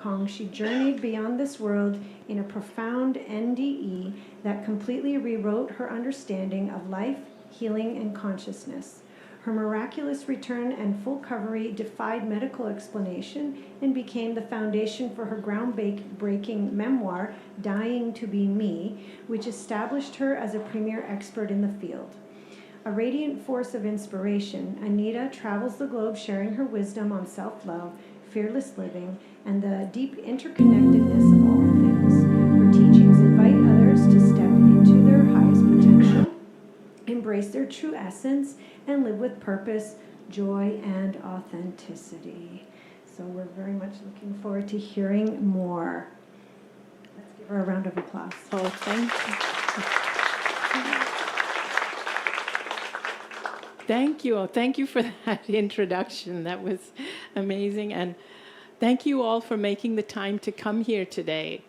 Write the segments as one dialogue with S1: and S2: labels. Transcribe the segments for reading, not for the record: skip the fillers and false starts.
S1: Kong, she journeyed beyond this world in a profound NDE that completely rewrote her understanding of life, healing, and consciousness. Her miraculous return and full recovery defied medical explanation and became the foundation for her groundbreaking memoir, Dying to Be Me, which established her as a premier expert in the field. A radiant force of inspiration, Anita travels the globe sharing her wisdom on self-love, fearless living, and the deep interconnectedness of all things. Her teachings invite others to step into their highest potential, embrace their true essence, and live with purpose, joy, and authenticity. So we're very much looking forward to hearing more. Let's give her a round of applause.
S2: Oh, thank you. Thank you. Thank you for that introduction. That was amazing. And thank you all for making the time to come here today.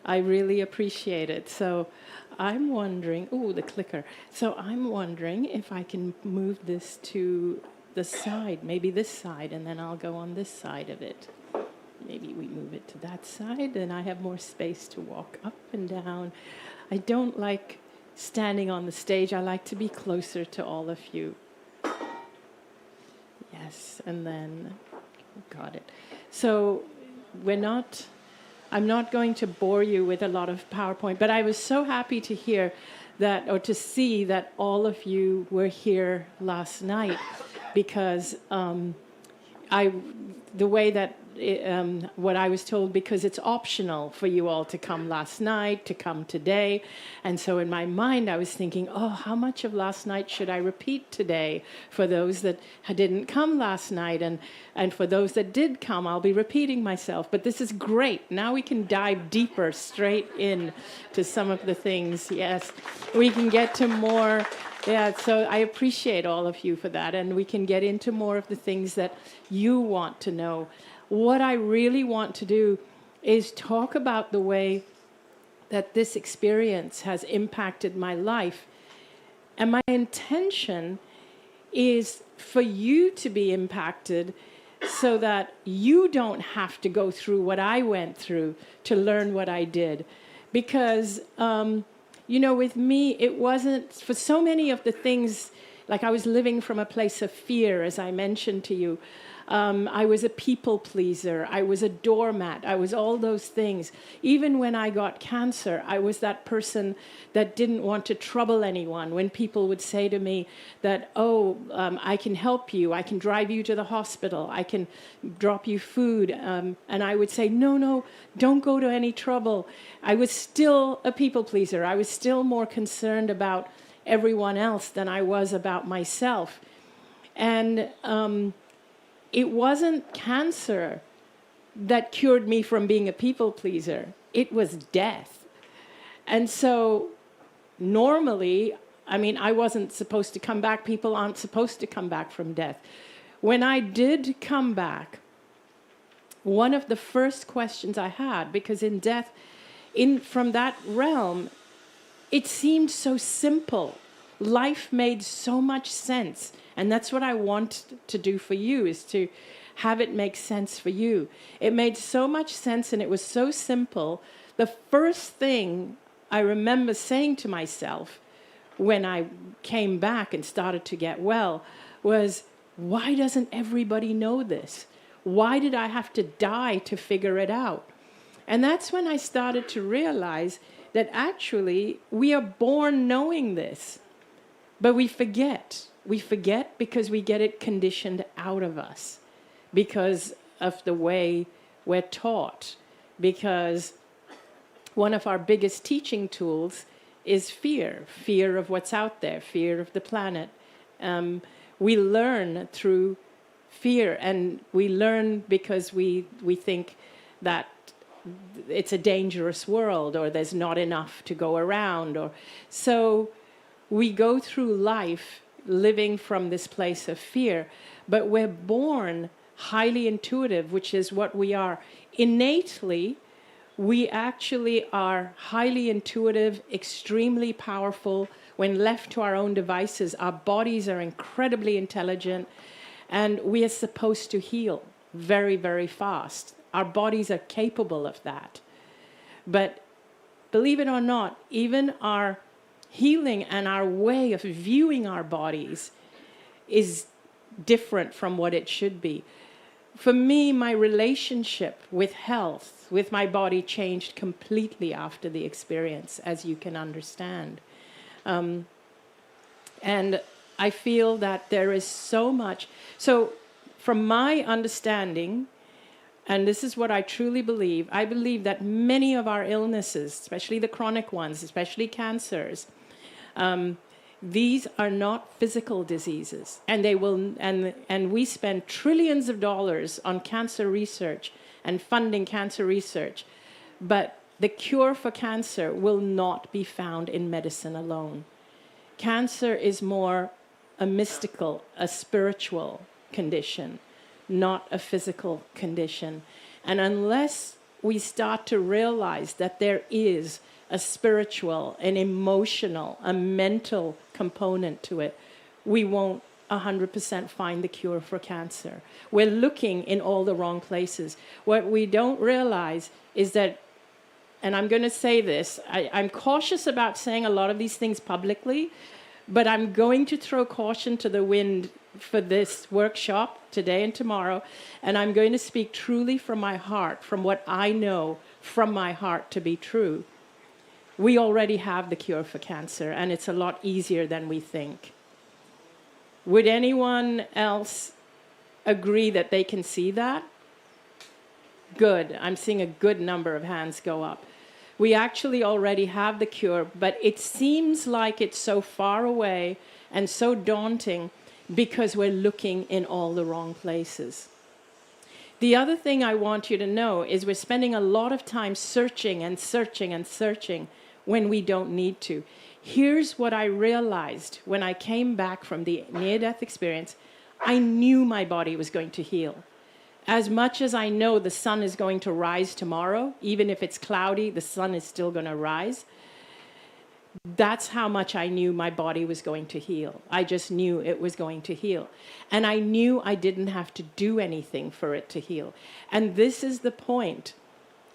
S2: I really appreciate it. So I'm wondering, the clicker. So I'm wondering if I can move this to the side, maybe this side, and then I'll go on this side of it. Maybe we move it to that side, and I have more space to walk up and down. I don't like standing on the stage. I like to be closer to all of you. Yes, and then, got it. So I'm not going to bore you with a lot of PowerPoint, but I was so happy to hear that, or to see that all of you were here last night, because the way that what I was told, because it's optional for you all to come last night, to come today. And so in my mind, I was thinking, how much of last night should I repeat today for those that didn't come last night? And for those that did come, I'll be repeating myself. But this is great. Now we can dive deeper straight in to some of the things. Yes, we can get to more. Yeah, so I appreciate all of you for that. And we can get into more of the things that you want to know. What I really want to do is talk about the way that this experience has impacted my life. And my intention is for you to be impacted so that you don't have to go through what I went through to learn what I did. Because, with me, it wasn't, for so many of the things, like I was living from a place of fear, as I mentioned to you. I was a people pleaser. I was a doormat. I was all those things. Even when I got cancer, I was that person that didn't want to trouble anyone. When people would say to me that, I can help you. I can drive you to the hospital. I can drop you food. And I would say, no, don't go to any trouble. I was still a people pleaser. I was still more concerned about everyone else than I was about myself. And it wasn't cancer that cured me from being a people pleaser. It was death. And so normally, I wasn't supposed to come back. People aren't supposed to come back from death. When I did come back, one of the first questions I had, because in death, from that realm, it seemed so simple. Life made so much sense. And that's what I want to do for you, is to have it make sense for you. It made so much sense, and it was so simple. The first thing I remember saying to myself when I came back and started to get well was, why doesn't everybody know this? Why did I have to die to figure it out? And that's when I started to realize that actually we are born knowing this, but we forget. We forget because we get it conditioned out of us because of the way we're taught. Because one of our biggest teaching tools is fear of what's out there, fear of the planet. We learn through fear, and we learn because we think that it's a dangerous world, or there's not enough to go around. So we go through life living from this place of fear, but we're born highly intuitive, which is what we are. Innately, we actually are highly intuitive, extremely powerful. When left to our own devices, our bodies are incredibly intelligent, and we are supposed to heal very, very fast. Our bodies are capable of that. But believe it or not, even our healing and our way of viewing our bodies is different from what it should be. For me, my relationship with health, with my body, changed completely after the experience, as you can understand. And I feel that there is so much. So from my understanding, and this is what I truly believe, I believe that many of our illnesses, especially the chronic ones, especially cancers, these are not physical diseases, and they will, and we spend trillions of dollars on cancer research and funding cancer research, but the cure for cancer will not be found in medicine alone. Cancer is more a mystical, a spiritual condition, not a physical condition. And unless we start to realize that there is a spiritual, an emotional, a mental component to it, we won't 100% find the cure for cancer. We're looking in all the wrong places. What we don't realize is that, and I'm going to say this, I'm cautious about saying a lot of these things publicly, but I'm going to throw caution to the wind for this workshop today and tomorrow, and I'm going to speak truly from my heart, from what I know from my heart to be true. We already have the cure for cancer, and it's a lot easier than we think. Would anyone else agree that they can see that? Good. I'm seeing a good number of hands go up. We actually already have the cure, but it seems like it's so far away and so daunting because we're looking in all the wrong places. The other thing I want you to know is we're spending a lot of time searching and searching and searching when we don't need to. Here's what I realized when I came back from the near-death experience. I knew my body was going to heal. As much as I know the sun is going to rise tomorrow, even if it's cloudy, the sun is still going to rise. That's how much I knew my body was going to heal. I just knew it was going to heal. And I knew I didn't have to do anything for it to heal. And this is the point,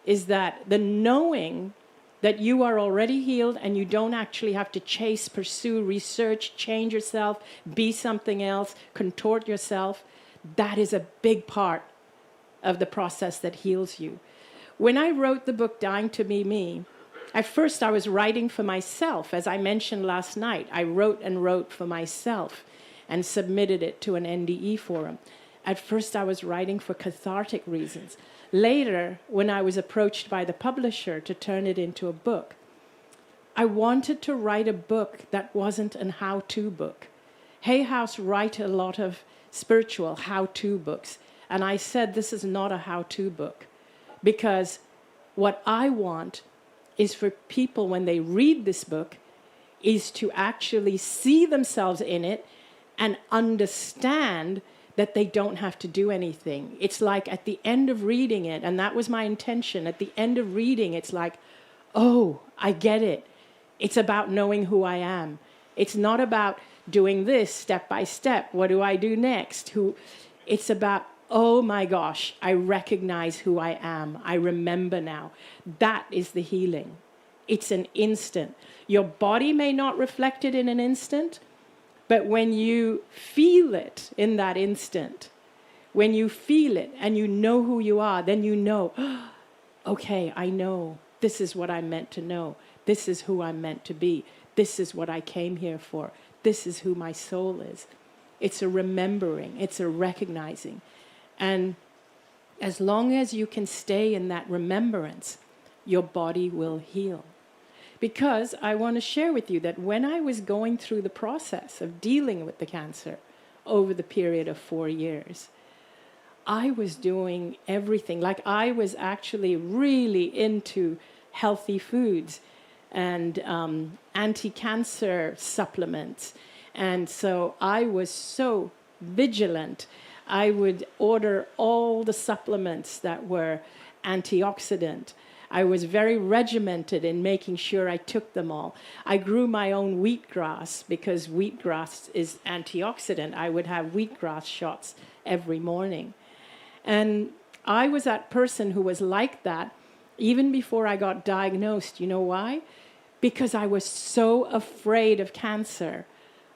S2: is that the knowing that you are already healed and you don't actually have to chase, pursue, research, change yourself, be something else, contort yourself, that is a big part of the process that heals you. When I wrote the book, Dying to Be Me, at first I was writing for myself. As I mentioned last night, I wrote and wrote for myself and submitted it to an NDE forum. At first I was writing for cathartic reasons. Later, when I was approached by the publisher to turn it into a book, I wanted to write a book that wasn't an how-to book. Hay House write a lot of spiritual how-to books. And I said, this is not a how-to book. Because what I want is for people, when they read this book, is to actually see themselves in it and understand that they don't have to do anything. It's like at the end of reading it, and that was my intention, at the end of reading, it's like, oh, I get it. It's about knowing who I am. It's not about doing this step by step. What do I do next? It's about, oh my gosh, I recognize who I am. I remember now. That is the healing. It's an instant. Your body may not reflect it in an instant, but when you feel it in that instant, when you feel it and you know who you are, then you know, oh, okay, I know. This is what I'm meant to know. This is who I'm meant to be. This is what I came here for. This is who my soul is. It's a remembering. It's a recognizing. And as long as you can stay in that remembrance, your body will heal. Because I want to share with you that when I was going through the process of dealing with the cancer over the period of 4 years, I was doing everything. Like I was actually really into healthy foods and anti-cancer supplements. And so I was so vigilant. I would order all the supplements that were antioxidant. I was very regimented in making sure I took them all. I grew my own wheatgrass because wheatgrass is antioxidant. I would have wheatgrass shots every morning. And I was that person who was like that even before I got diagnosed. You know why? Because I was so afraid of cancer.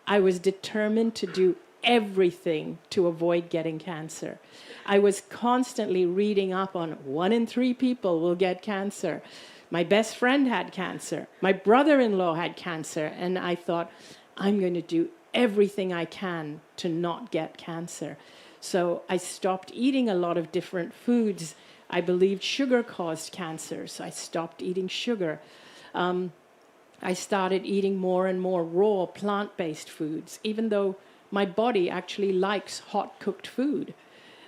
S2: I was determined to do everything to avoid getting cancer. I was constantly reading up on 1 in 3 people will get cancer. My best friend had cancer. My brother-in-law had cancer. And I thought, I'm going to do everything I can to not get cancer. So I stopped eating a lot of different foods. I believed sugar caused cancer, so I stopped eating sugar. I started eating more and more raw plant-based foods, even though my body actually likes hot cooked food.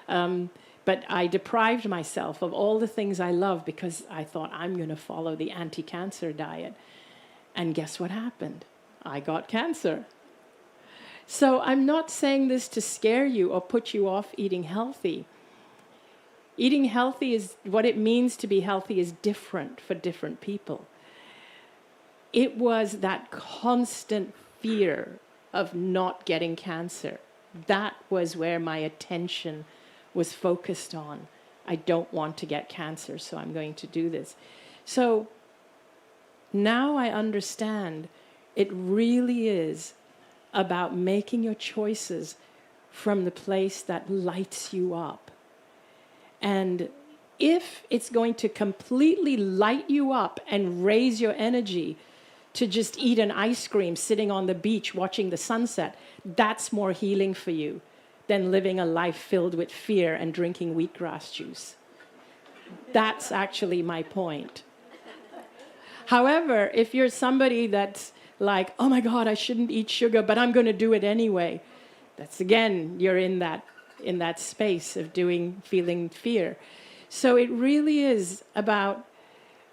S2: But I deprived myself of all the things I love because I thought I'm going to follow the anti-cancer diet. And guess what happened? I got cancer. So I'm not saying this to scare you or put you off eating healthy. Eating healthy is what it means to be healthy is different for different people. It was that constant fear of not getting cancer. That was where my attention was focused on. I don't want to get cancer, so I'm going to do this. So now I understand it really is about making your choices from the place that lights you up. And if it's going to completely light you up and raise your energy to just eat an ice cream sitting on the beach watching the sunset, that's more healing for you than living a life filled with fear and drinking wheatgrass juice. That's actually my point. However, if you're somebody that's like, oh my God, I shouldn't eat sugar, but I'm going to do it anyway, that's again, you're in that space of feeling fear. So it really is about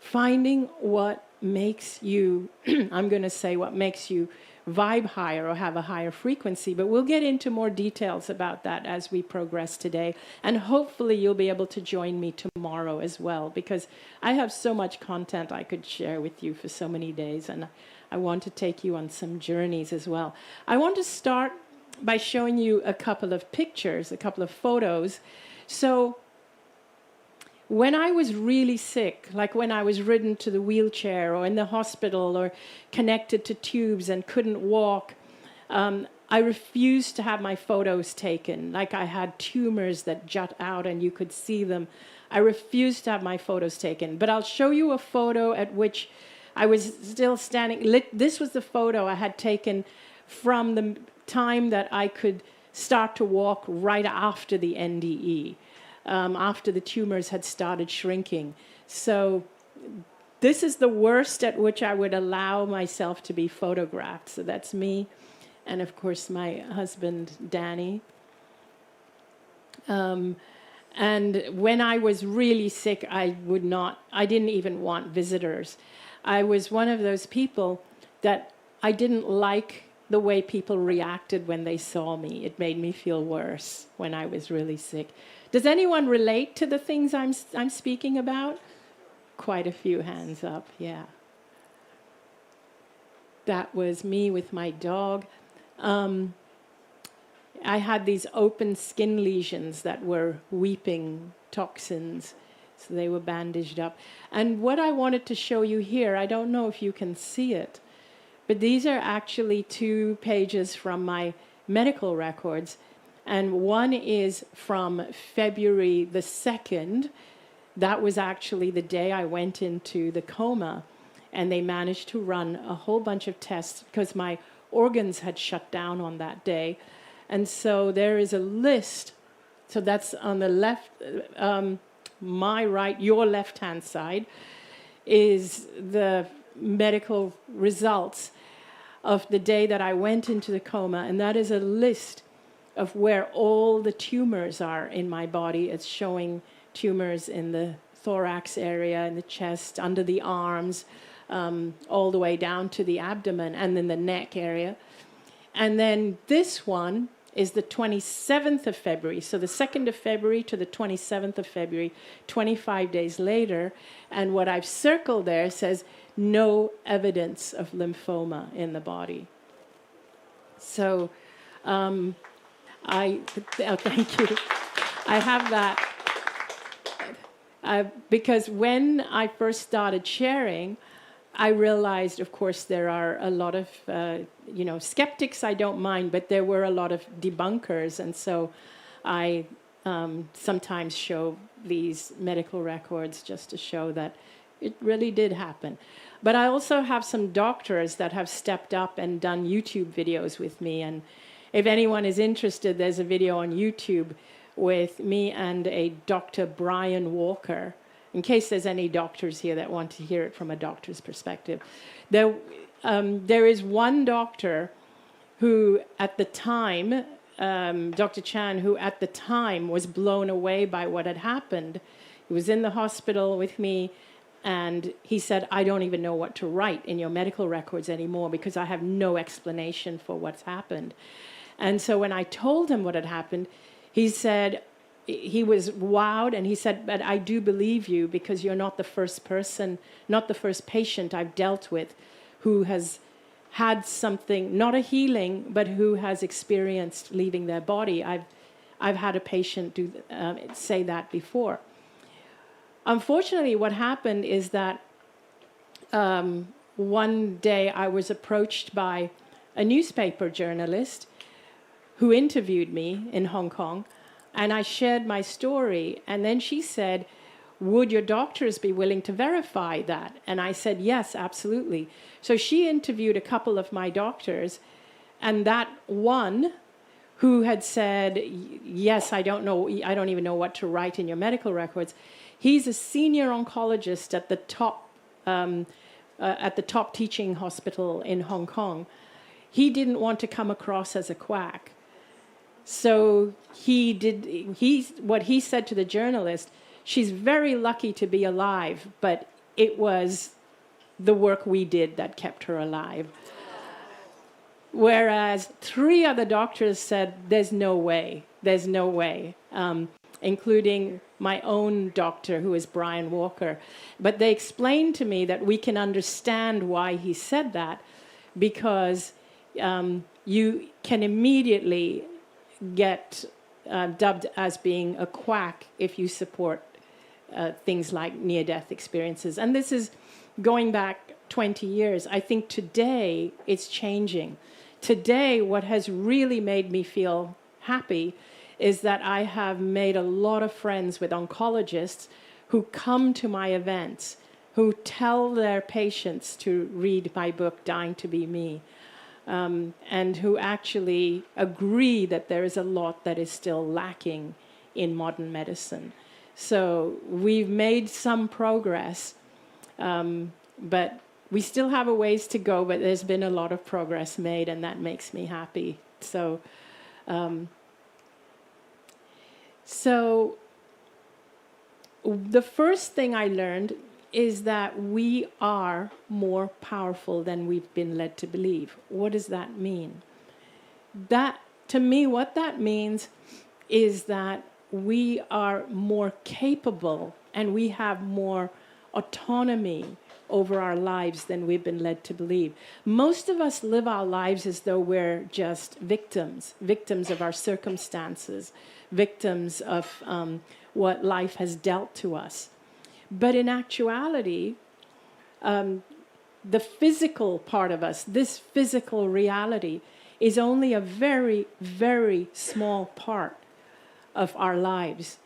S2: finding what makes you, I'm going to say what makes you vibe higher or have a higher frequency, but we'll get into more details about that as we progress today. And hopefully you'll be able to join me tomorrow as well, because I have so much content I could share with you for so many days, and I want to take you on some journeys as well. I want to start by showing you a couple of pictures, a couple of photos. So when I was really sick, like when I was ridden to the wheelchair or in the hospital or connected to tubes and couldn't walk, I refused to have my photos taken. Like I had tumors that jut out and you could see them. I refused to have my photos taken. But I'll show you a photo at which I was still standing. This was the photo I had taken from the time that I could start to walk right after the NDE. After the tumors had started shrinking. So this is the worst at which I would allow myself to be photographed. So that's me, and of course my husband, Danny. And when I was really sick, I didn't even want visitors. I was one of those people that I didn't like the way people reacted when they saw me. It made me feel worse when I was really sick. Does anyone relate to the things I'm speaking about? Quite a few hands up, yeah. That was me with my dog. I had these open skin lesions that were weeping toxins, so they were bandaged up. And what I wanted to show you here, I don't know if you can see it, but these are actually 2 pages from my medical records. And one is from February the 2nd. That was actually the day I went into the coma. And they managed to run a whole bunch of tests because my organs had shut down on that day. And so there is a list. So that's on the left, my right, your left-hand side, is the medical results of the day that I went into the coma. And that is a list of where all the tumors are in my body. It's showing tumors in the thorax area, in the chest, under the arms, all the way down to the abdomen and then the neck area. And then this one is the 27th of February. So the 2nd of February to the 27th of February, 25 days later. And what I've circled there says, no evidence of lymphoma in the body. So thank you. I have that. Because when I first started sharing, I realized, of course, there are a lot of, skeptics I don't mind, but there were a lot of debunkers. And so I sometimes show these medical records just to show that it really did happen. But I also have some doctors that have stepped up and done YouTube videos with me. And if anyone is interested, there's a video on YouTube with me and a Dr. Brian Walker, in case there's any doctors here that want to hear it from a doctor's perspective. There is one doctor who at the time, Dr. Chan, who at the time was blown away by what had happened. He was in the hospital with me, and he said, I don't even know what to write in your medical records anymore because I have no explanation for what's happened. And so when I told him what had happened, he said, he was wowed, and he said, but I do believe you because you're not the first person, not the first patient I've dealt with who has had something, not a healing, but who has experienced leaving their body. I've had a patient say that before. Unfortunately, what happened is that one day I was approached by a newspaper journalist who interviewed me in Hong Kong, and I shared my story, and then she said, would your doctors be willing to verify that? And I said, yes, absolutely. So she interviewed a couple of my doctors, and that one who had said, yes, I don't even know what to write in your medical records, he's a senior oncologist at the top teaching hospital in Hong Kong. He didn't want to come across as a quack. So what he said to the journalist, she's very lucky to be alive, but it was the work we did that kept her alive. Whereas 3 other doctors said, there's no way, including my own doctor, who is Brian Walker. But they explained to me that we can understand why he said that, because you can immediately get dubbed as being a quack if you support things like near-death experiences. And this is going back 20 years. I think today it's changing. Today, what has really made me feel happy is that I have made a lot of friends with oncologists who come to my events, who tell their patients to read my book, Dying to Be Me, and who actually agree that there is a lot that is still lacking in modern medicine. So we've made some progress, but we still have a ways to go, but there's been a lot of progress made, and that makes me happy. So the first thing I learned is that we are more powerful than we've been led to believe. What does that mean? That, to me, what that means is that we are more capable and we have more autonomy over our lives than we've been led to believe. Most of us live our lives as though we're just victims of our circumstances, victims of what life has dealt to us. But in actuality, the physical part of us, this physical reality, is only a very, very small part of our lives.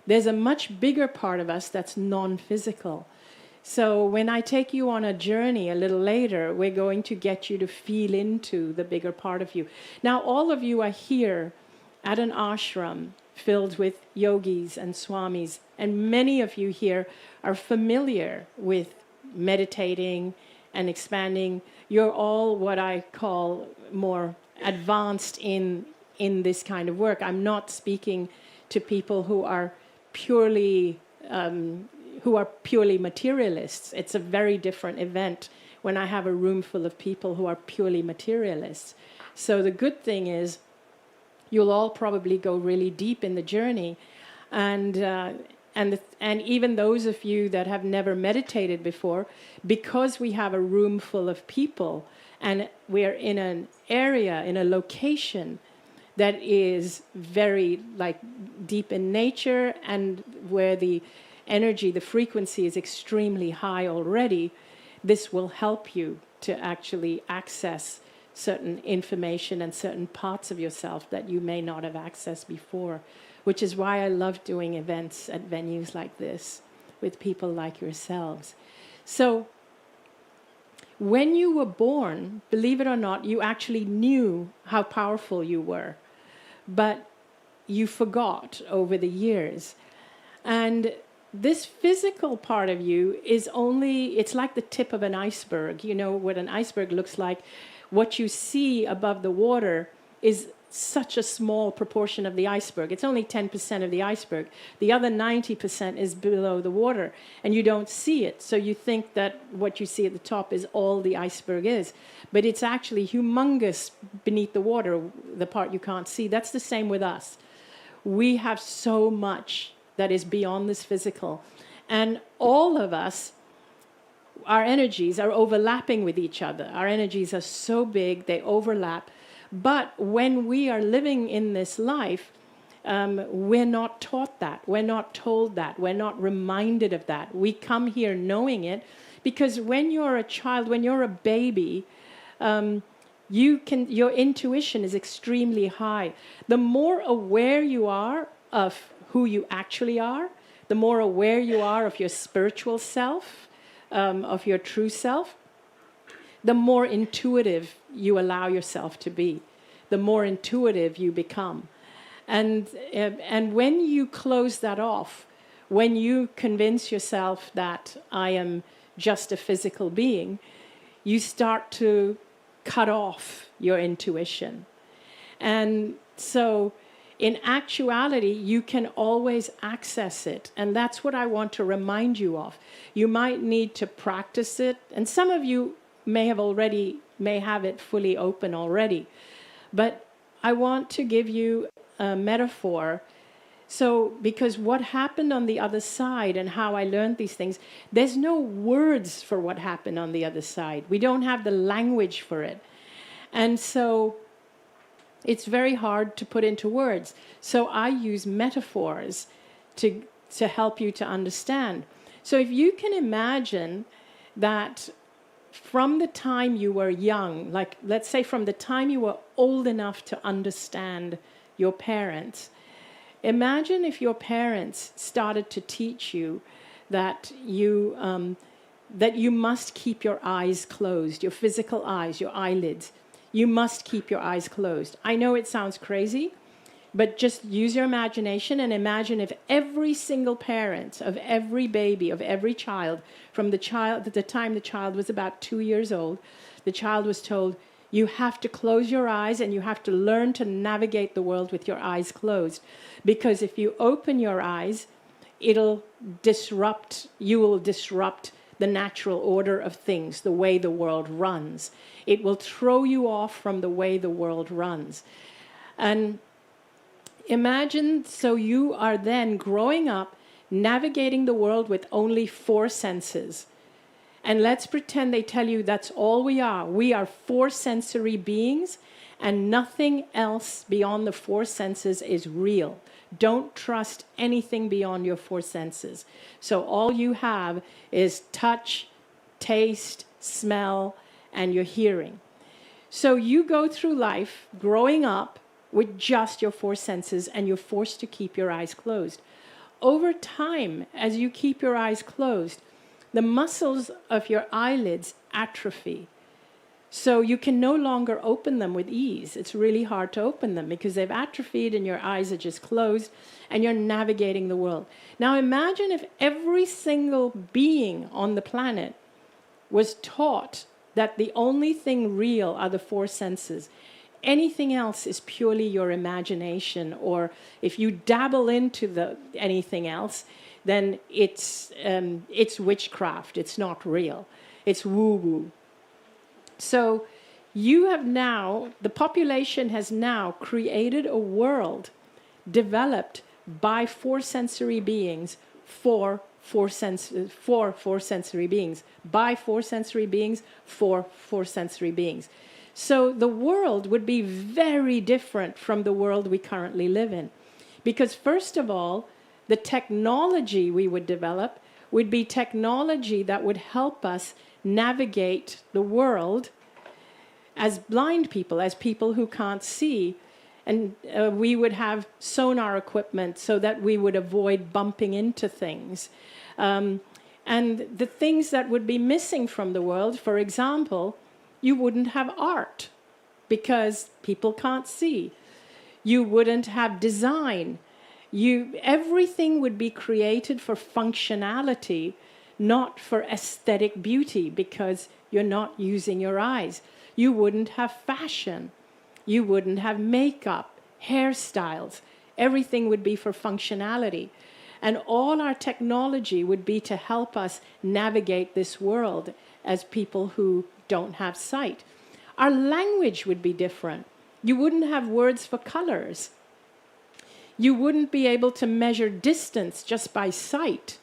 S2: There's a much bigger part of us that's non-physical. So when I take you on a journey a little later, we're going to get you to feel into the bigger part of you. Now, all of you are here at an ashram filled with yogis and swamis, and many of you here are familiar with meditating and expanding. You're all what I call more advanced in this kind of work. I'm not speaking to people who are purely materialists. It's a very different event when I have a room full of people who are purely materialists. So the good thing is you'll all probably go really deep in the journey, and even those of you that have never meditated before, because we have a room full of people and we're in an area, in a location that is very deep in nature, and where the energy, the frequency is extremely high already, this will help you to actually access certain information and certain parts of yourself that you may not have accessed before, which is why I love doing events at venues like this with people like yourselves. So when you were born, believe it or not, you actually knew how powerful you were, but you forgot over the years. And this physical part of you is only, it's like the tip of an iceberg. You know what an iceberg looks like? What you see above the water is such a small proportion of the iceberg. It's only 10% of the iceberg. The other 90% is below the water, and you don't see it. So you think that what you see at the top is all the iceberg is. But it's actually humongous beneath the water, the part you can't see. That's the same with us. We have so much that is beyond this physical. And all of us, our energies are overlapping with each other. Our energies are so big, they overlap. But when we are living in this life, we're not taught that. We're not told that. We're not reminded of that. We come here knowing it, because when you're a child, when you're a baby, your intuition is extremely high. The more aware you are of who you actually are, the more aware you are of your spiritual self, of your true self, the more intuitive you allow yourself to be, the more intuitive you become. And when you close that off, when you convince yourself that I am just a physical being, you start to cut off your intuition. And so in actuality, you can always access it. And that's what I want to remind you of. You might need to practice it. And some of you may have it fully open already. But I want to give you a metaphor. So, because what happened on the other side and how I learned these things, there's no words for what happened on the other side. We don't have the language for it. And so it's very hard to put into words. So I use metaphors to help you to understand. So if you can imagine that from the time you were young, like let's say from the time you were old enough to understand your parents, imagine if your parents started to teach you that you must keep your eyes closed, your physical eyes, your eyelids. You must keep your eyes closed. I know it sounds crazy, but just use your imagination and imagine if every single parent of every baby, of every child, from the time the child was about 2 years old, the child was told, you have to close your eyes and you have to learn to navigate the world with your eyes closed. Because if you open your eyes, you will disrupt the natural order of things, the way the world runs. It will throw you off from the way the world runs. And imagine, so you are then growing up, navigating the world with only 4 senses. And let's pretend they tell you that's all we are. We are 4 sensory beings, and nothing else beyond the 4 senses is real. Don't trust anything beyond your 4 senses. So all you have is touch, taste, smell, and your hearing. So you go through life growing up with just your 4 senses, and you're forced to keep your eyes closed. Over time, as you keep your eyes closed, the muscles of your eyelids atrophy. So you can no longer open them with ease. It's really hard to open them because they've atrophied and your eyes are just closed and you're navigating the world. Now imagine if every single being on the planet was taught that the only thing real are the 4 senses. Anything else is purely your imagination, or if you dabble into anything else, then it's witchcraft. It's not real. It's woo-woo. So the population has now created a world developed by 4 sensory beings for 4 sensory beings, by 4 sensory beings for 4 sensory beings. So the world would be very different from the world we currently live in. Because first of all, The technology we would develop would be technology that would help us navigate the world as blind people, as people who can't see. And we would have sonar equipment so that we would avoid bumping into things. And the things that would be missing from the world, for example, you wouldn't have art because people can't see. You wouldn't have design. Everything would be created for functionality, not for aesthetic beauty, because you're not using your eyes. You wouldn't have fashion. You wouldn't have makeup, hairstyles. Everything would be for functionality. And all our technology would be to help us navigate this world as people who don't have sight. Our language would be different. You wouldn't have words for colors. You wouldn't be able to measure distance just by sight.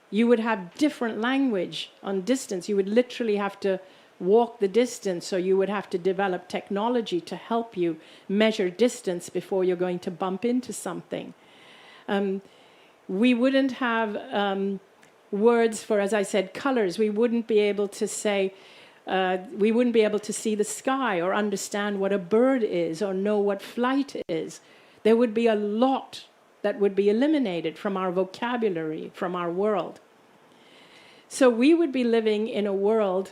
S2: You would have different language on distance. You would literally have to walk the distance, or you would have to develop technology to help you measure distance before you're going to bump into something. We wouldn't have words for, as I said, colors. We wouldn't be able to say, we wouldn't be able to see the sky or understand what a bird is or know what flight is. There would be a lot that would be eliminated from our vocabulary, from our world. So we would be living in a world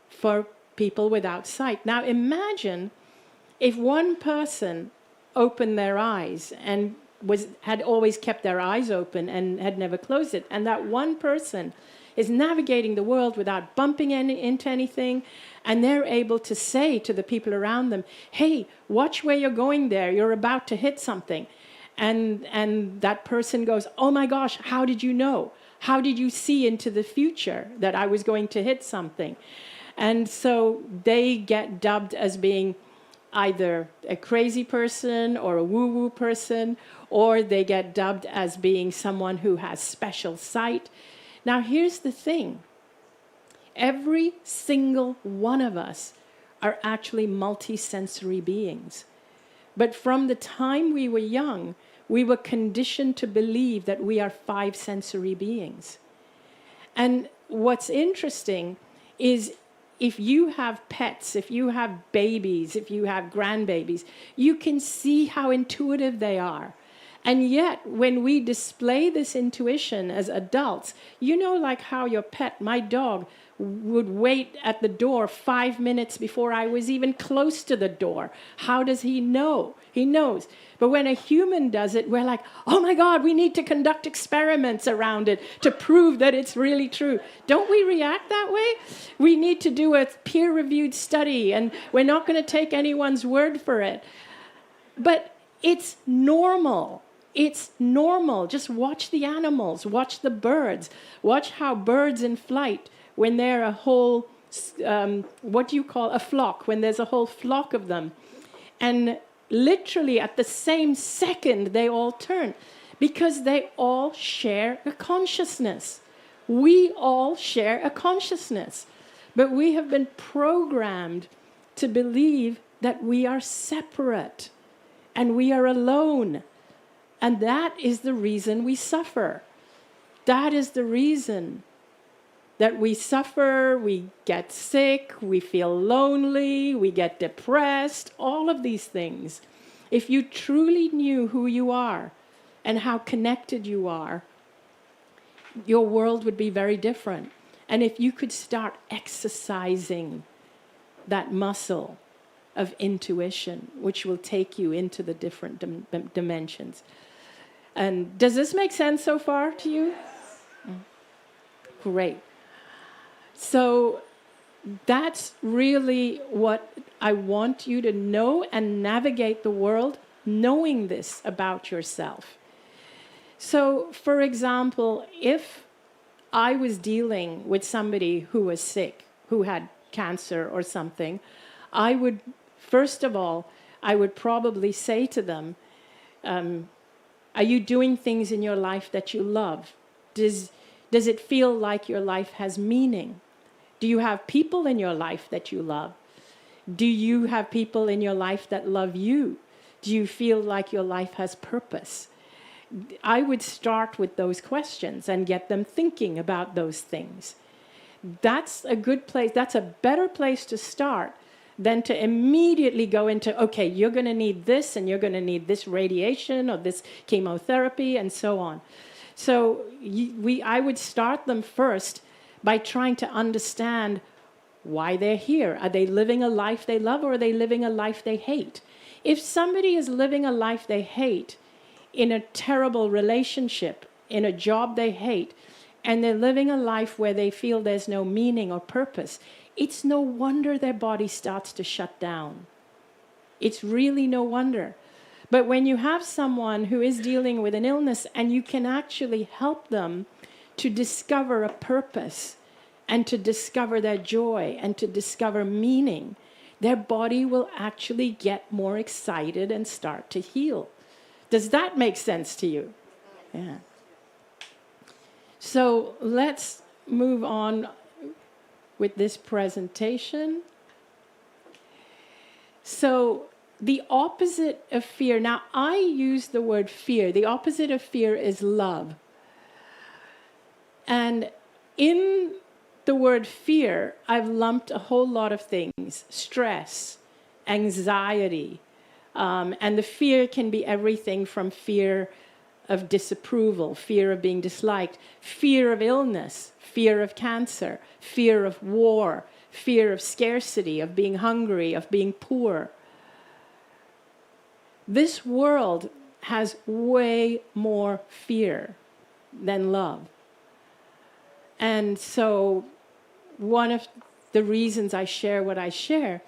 S2: for people without sight. Now imagine if one person opened their eyes and had always kept their eyes open and had never closed it, and that one person is navigating the world without bumping into anything, and they're able to say to the people around them, hey, watch where you're going there, you're about to hit something. And that person goes, oh my gosh, how did you know? How did you see into the future that I was going to hit something? And so they get dubbed as being either a crazy person or a woo-woo person, or they get dubbed as being someone who has special sight. Now, here's the thing. Every single one of us are actually multisensory beings. But from the time we were young, we were conditioned to believe that we are five sensory beings. And what's interesting is if you have pets, if you have babies, if you have grandbabies, you can see how intuitive they are. And yet, when we display this intuition as adults, you know, like how your pet, my dog, would wait at the door 5 minutes before I was even close to the door. How does he know? He knows. But when a human does it, we're like, oh my God, we need to conduct experiments around it to prove that it's really true. Don't we react that way? We need to do a peer-reviewed study, and we're not going to take anyone's word for it. But it's normal. It's normal. Just watch the animals, watch the birds, watch how birds in flight, when they're a whole, what do you call a flock, when there's a whole flock of them. And literally at the same second, they all turn because they all share a consciousness. We all share a consciousness, but we have been programmed to believe that we are separate and we are alone. And that is the reason we suffer. That is the reason that we suffer, we get sick, we feel lonely, we get depressed, all of these things. If you truly knew who you are and how connected you are, your world would be very different. And if you could start exercising that muscle of intuition, which will take you into the different dimensions. And does this make sense so far to you? Great. So that's really what I want you to know and navigate the world, knowing this about yourself. So, for example, if I was dealing with somebody who was sick, who had cancer or something, I would, first of all, I would probably say to them, are you doing things in your life that you love? Does it feel like your life has meaning? Do you have people in your life that you love? Do you have people in your life that love you? Do you feel like your life has purpose? I would start with those questions and get them thinking about those things. That's a good place. That's a better place to start than to immediately go into, okay, you're going to need this and you're going to need this radiation or this chemotherapy and so on. So I would start them first by trying to understand why they're here. Are they living a life they love, or are they living a life they hate? If somebody is living a life they hate in a terrible relationship, in a job they hate, and they're living a life where they feel there's no meaning or purpose, it's no wonder their body starts to shut down. It's really no wonder. But when you have someone who is dealing with an illness and you can actually help them to discover a purpose and to discover their joy and to discover meaning, their body will actually get more excited and start to heal. Does that make sense to you? Yeah. So let's move on with this presentation. So the opposite of fear, now I use the word fear. The opposite of fear is love. And in the word fear, I've lumped a whole lot of things: stress, anxiety, and the fear can be everything from fear of disapproval, fear of being disliked, fear of illness, fear of cancer, fear of war, fear of scarcity, of being hungry, of being poor. This world has way more fear than love. And so one of the reasons I share what I share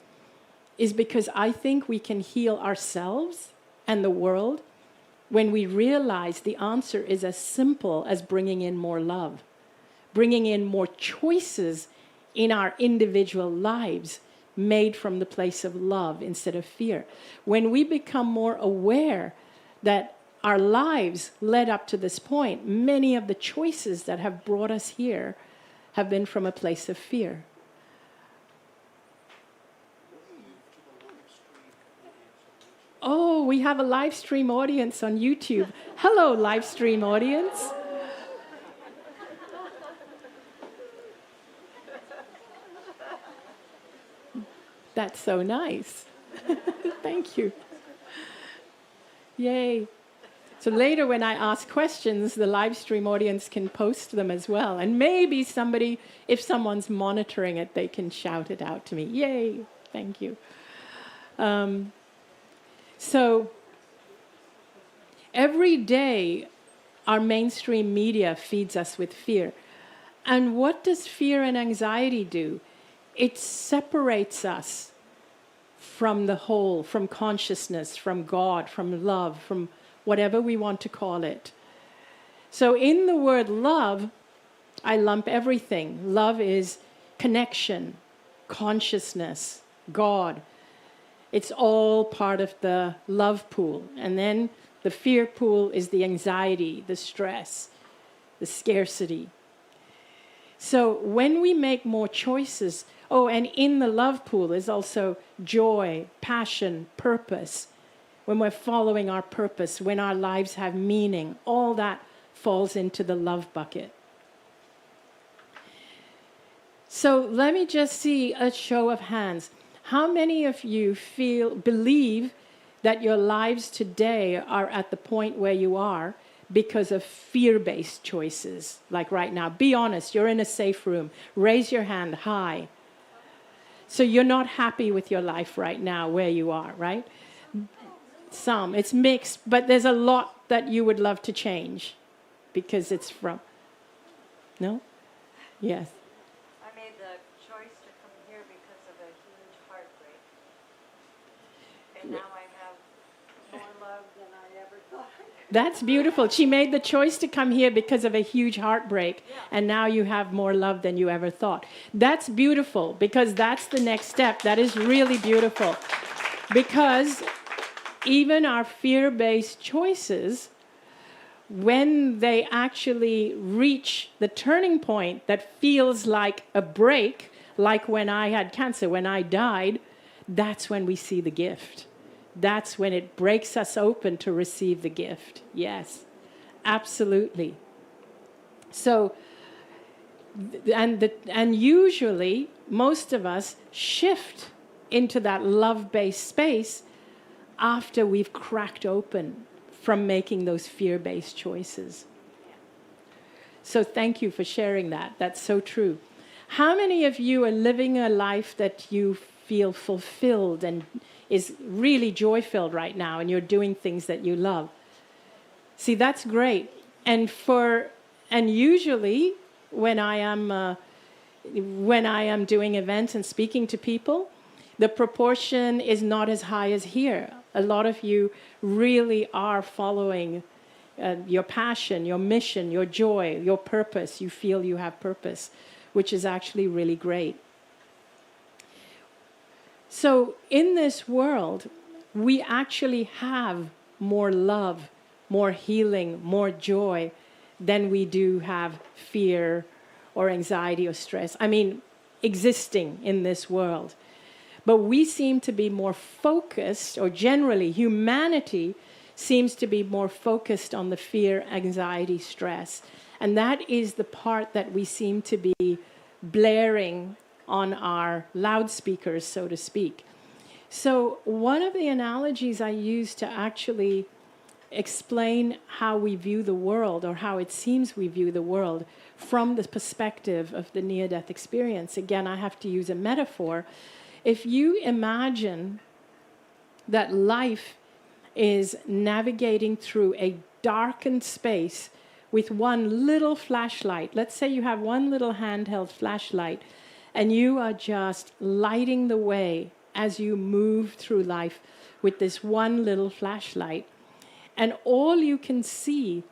S2: is because I think we can heal ourselves and the world when we realize the answer is as simple as bringing in more love, bringing in more choices in our individual lives made from the place of love instead of fear. When we become more aware that our lives led up to this point, many of the choices that have brought us here have been from a place of fear. Oh, we have a live stream audience on YouTube. Hello, live stream audience. That's so nice. Thank you. Yay. So later when I ask questions, the live stream audience can post them as well. And maybe somebody, if someone's monitoring it, they can shout it out to me. Yay. Thank you. So every day, our mainstream media feeds us with fear. And what does fear and anxiety do? It separates us from the whole, from consciousness, from God, from love, from whatever we want to call it. So in the word love, I lump everything. Love is connection, consciousness, God. It's all part of the love pool. And then the fear pool is the anxiety, the stress, the scarcity. So when we make more choices, and in the love pool is also joy, passion, purpose. When we're following our purpose, when our lives have meaning, all that falls into the love bucket. So let me just see a show of hands. How many of you believe that your lives today are at the point where you are because of fear-based choices? Like right now, be honest, you're in a safe room. Raise your hand high. So you're not happy with your life right now where you are, right? Some, it's mixed, but there's a lot that you would love to change because it's from... No? Yes.
S3: I made the choice to come here because of a huge heartbreak. And now I have more love than I ever thought.
S2: That's beautiful. She made the choice to come here because of a huge heartbreak, and now you have more love than you ever thought. That's beautiful, because that's the next step. That is really beautiful. Because even our fear-based choices, when they actually reach the turning point that feels like a break, like when I had cancer, when I died, that's when we see the gift. That's when it breaks us open to receive the gift. Yes. Absolutely. So, and usually most of us shift into that love-based space after we've cracked open from making those fear-based choices. So thank you for sharing that. That's so true. How many of you are living a life that you feel fulfilled and is really joy-filled right now, and you're doing things that you love? See, that's great. And usually when I am doing events and speaking to people, the proportion is not as high as here. A lot of you really are following your passion, your mission, your joy, your purpose. You feel you have purpose, which is actually really great. So in this world, we actually have more love, more healing, more joy than we do have fear or anxiety or stress. I mean, existing in this world. But we seem to be more focused, or generally humanity seems to be more focused on the fear, anxiety, stress. And that is the part that we seem to be blaring on our loudspeakers, so to speak. So one of the analogies I use to actually explain how we view the world, or how it seems we view the world from the perspective of the near-death experience. Again, I have to use a metaphor. If you imagine that life is navigating through a darkened space with one little flashlight, let's say you have one little handheld flashlight, and you are just lighting the way as you move through life with this one little flashlight. And all you can see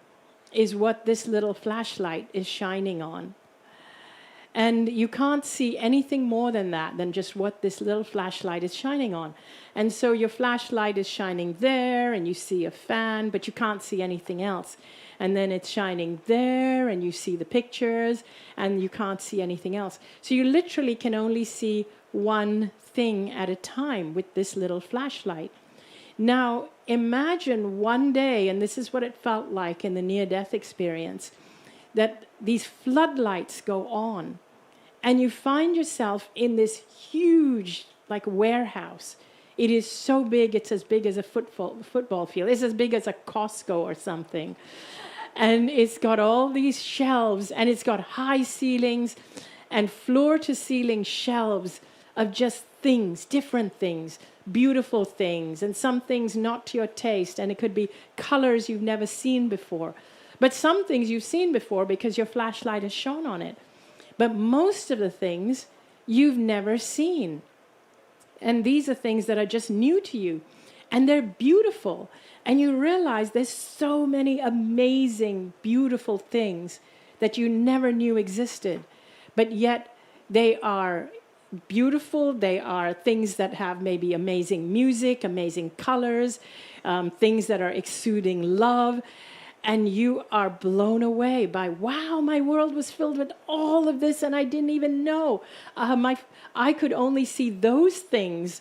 S2: is what this little flashlight is shining on. And you can't see anything more than that, than just what this little flashlight is shining on. And so your flashlight is shining there, and you see a fan, but you can't see anything else. And then it's shining there, and you see the pictures, and you can't see anything else. So you literally can only see one thing at a time with this little flashlight. Now, imagine one day, and this is what it felt like in the near-death experience, that these floodlights go on, and you find yourself in this huge, like, warehouse. It is so big, it's as big as a football field. It's as big as a Costco or something. And it's got all these shelves, and it's got high ceilings and floor-to-ceiling shelves of just things, different things, beautiful things, and some things not to your taste, and it could be colors you've never seen before. But some things you've seen before because your flashlight has shone on it. But most of the things you've never seen. And these are things that are just new to you. And they're beautiful. And you realize there's so many amazing, beautiful things that you never knew existed. But yet they are beautiful. They are things that have maybe amazing music, amazing colors, things that are exuding love. And you are blown away by, wow, my world was filled with all of this, and I didn't even know. I could only see those things,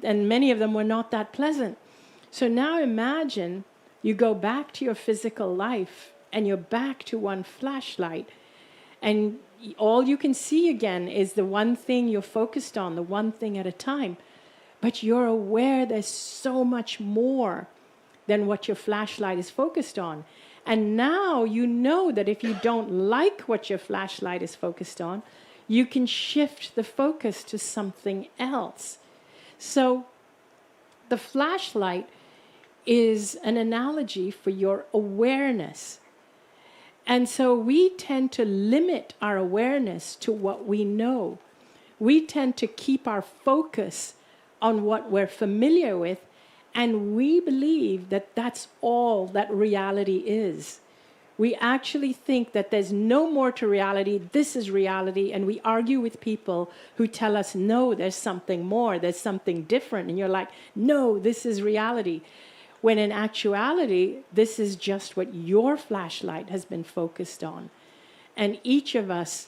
S2: and many of them were not that pleasant. So now imagine you go back to your physical life, and you're back to one flashlight, and all you can see again is the one thing you're focused on, the one thing at a time. But you're aware there's so much more than what your flashlight is focused on. And now you know that if you don't like what your flashlight is focused on, you can shift the focus to something else. So the flashlight is an analogy for your awareness. And so we tend to limit our awareness to what we know. We tend to keep our focus on what we're familiar with, and we believe that that's all that reality is. We actually think that there's no more to reality, this is reality, and we argue with people who tell us, no, there's something more, there's something different, and you're like, no, this is reality. When in actuality, this is just what your flashlight has been focused on. And each of us,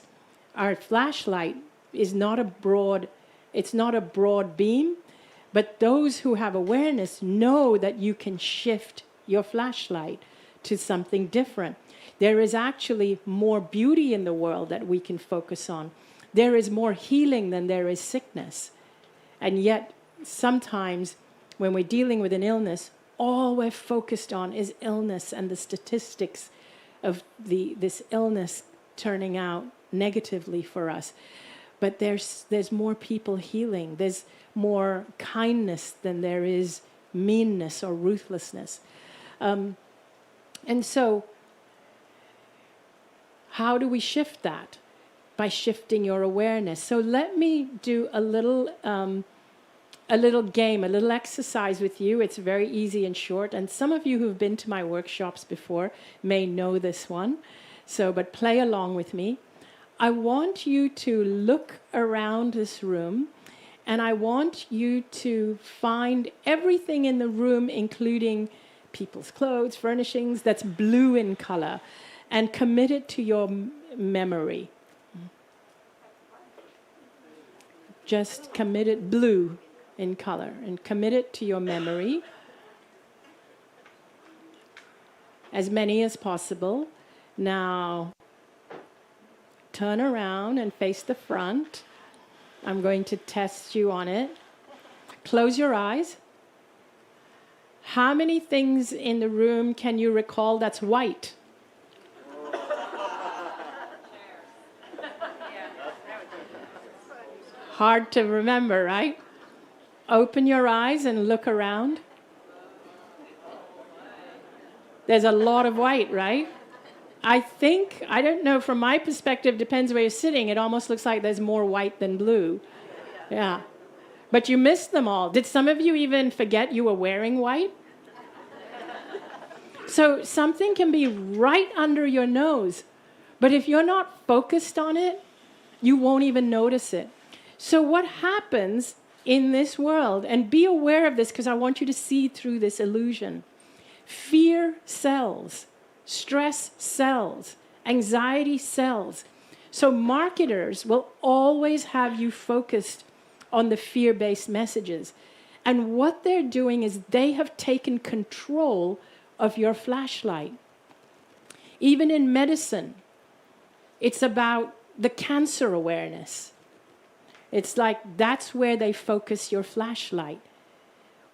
S2: our flashlight is not a broad beam, but those who have awareness know that you can shift your flashlight to something different. There is actually more beauty in the world that we can focus on. There is more healing than there is sickness. And yet, sometimes when we're dealing with an illness, all we're focused on is illness and the statistics of this illness turning out negatively for us. But there's more people healing. There's more kindness than there is meanness or ruthlessness. And so, how do we shift that? By shifting your awareness. So let me do a little game, a little exercise with you. It's very easy and short. And some of you who've been to my workshops before may know this one. So, but play along with me. I want you to look around this room, and I want you to find everything in the room, including people's clothes, furnishings, that's blue in color, and commit it to your memory. Just commit it blue in color and commit it to your memory. As many as possible. Now, turn around and face the front. I'm going to test you on it. Close your eyes. How many things in the room can you recall that's white? Hard to remember, right? Open your eyes and look around. There's a lot of white, right? I don't know, from my perspective, depends where you're sitting, it almost looks like there's more white than blue. Yeah. But you missed them all. Did some of you even forget you were wearing white? So something can be right under your nose, but if you're not focused on it, you won't even notice it. So what happens in this world, and be aware of this because I want you to see through this illusion. Fear sells. Stress sells. Anxiety sells. So marketers will always have you focused on the fear-based messages. And what they're doing is they have taken control of your flashlight. Even in medicine, it's about the cancer awareness. It's like that's where they focus your flashlight.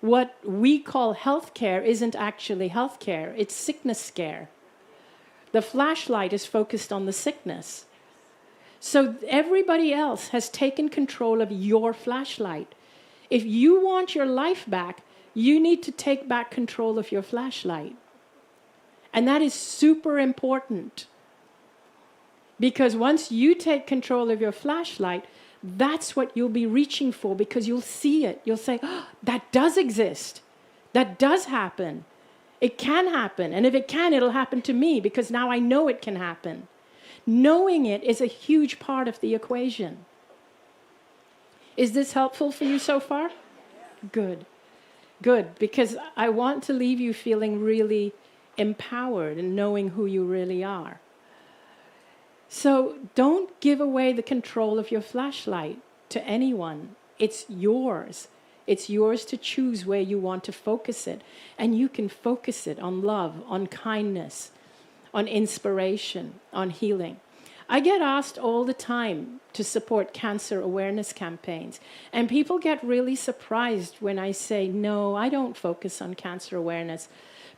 S2: What we call healthcare isn't actually healthcare, it's sickness scare. The flashlight is focused on the sickness. So everybody else has taken control of your flashlight. If you want your life back, you need to take back control of your flashlight. And that is super important. Because once you take control of your flashlight, that's what you'll be reaching for, because you'll see it. You'll say, oh, that does exist. That does happen. It can happen. And if it can, it'll happen to me, because now I know it can happen. Knowing it is a huge part of the equation. Is this helpful for you so far? Good. Good, because I want to leave you feeling really empowered and knowing who you really are. So don't give away the control of your flashlight to anyone. It's yours. It's yours to choose where you want to focus it. And you can focus it on love, on kindness, on inspiration, on healing. I get asked all the time to support cancer awareness campaigns. And people get really surprised when I say, no, I don't focus on cancer awareness.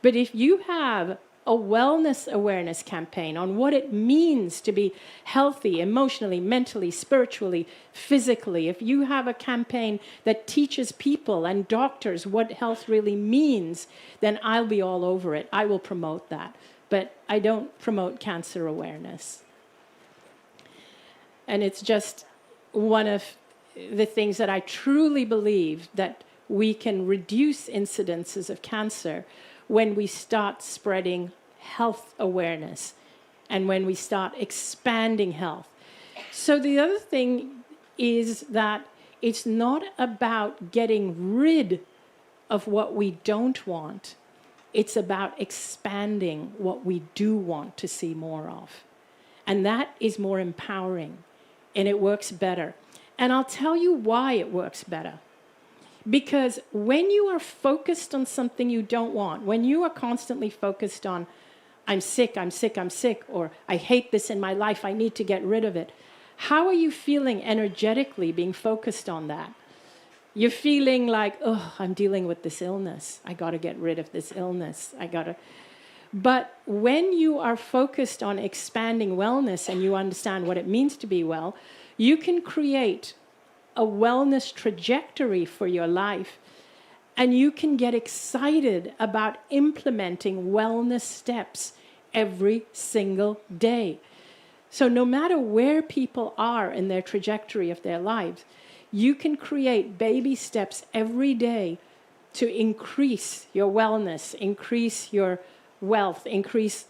S2: But if you have a wellness awareness campaign on what it means to be healthy emotionally, mentally, spiritually, physically, if you have a campaign that teaches people and doctors what health really means, then I'll be all over it. I will promote that. But I don't promote cancer awareness. And it's just one of the things that I truly believe, that we can reduce incidences of cancer when we start spreading health awareness and when we start expanding health. So the other thing is that it's not about getting rid of what we don't want. It's about expanding what we do want to see more of. And that is more empowering, and it works better. And I'll tell you why it works better. Because when you are focused on something you don't want, when you are constantly focused on, I'm sick, I'm sick, I'm sick, or I hate this in my life, I need to get rid of it. How are you feeling energetically being focused on that? You're feeling like, oh, I'm dealing with this illness. I got to get rid of this illness. But when you are focused on expanding wellness and you understand what it means to be well, you can create a wellness trajectory for your life, and you can get excited about implementing wellness steps every single day. So no matter where people are in their trajectory of their lives, you can create baby steps every day to increase your wellness, increase your wealth, increase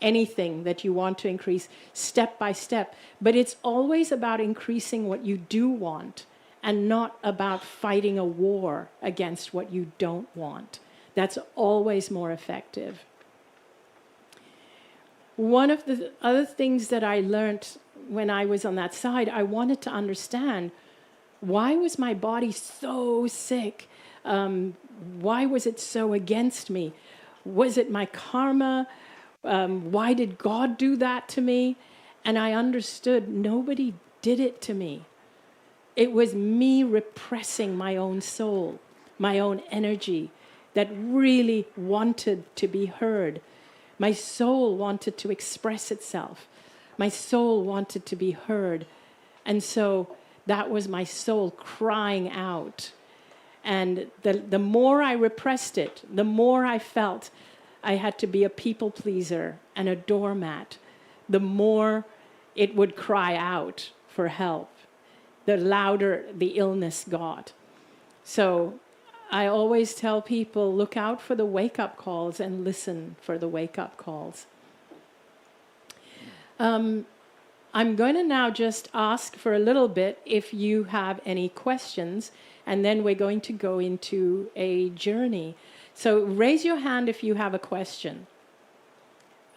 S2: anything that you want to increase step by step. But it's always about increasing what you do want and not about fighting a war against what you don't want. That's always more effective. One of the other things that I learned when I was on that side, I wanted to understand, why was my body so sick? Why was it so against me? Was it my karma? Why did God do that to me? And I understood nobody did it to me. It was me repressing my own soul, my own energy that really wanted to be heard. My soul wanted to express itself. My soul wanted to be heard. And so that was my soul crying out. And the more I repressed it, the more I felt I had to be a people pleaser and a doormat, the more it would cry out for help, the louder the illness got. So I always tell people, look out for the wake-up calls and listen for the wake-up calls. I'm going to now just ask for a little bit if you have any questions, and then we're going to go into a journey. So raise your hand if you have a question.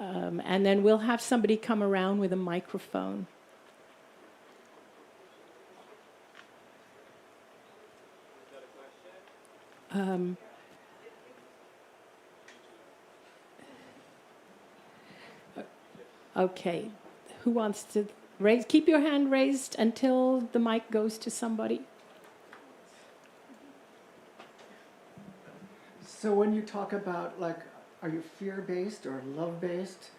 S2: And then we'll have somebody come around with a microphone. Okay. Who wants to raise? Keep your hand raised until the mic goes to somebody.
S4: So when you talk about, like, are you fear-based or love-based?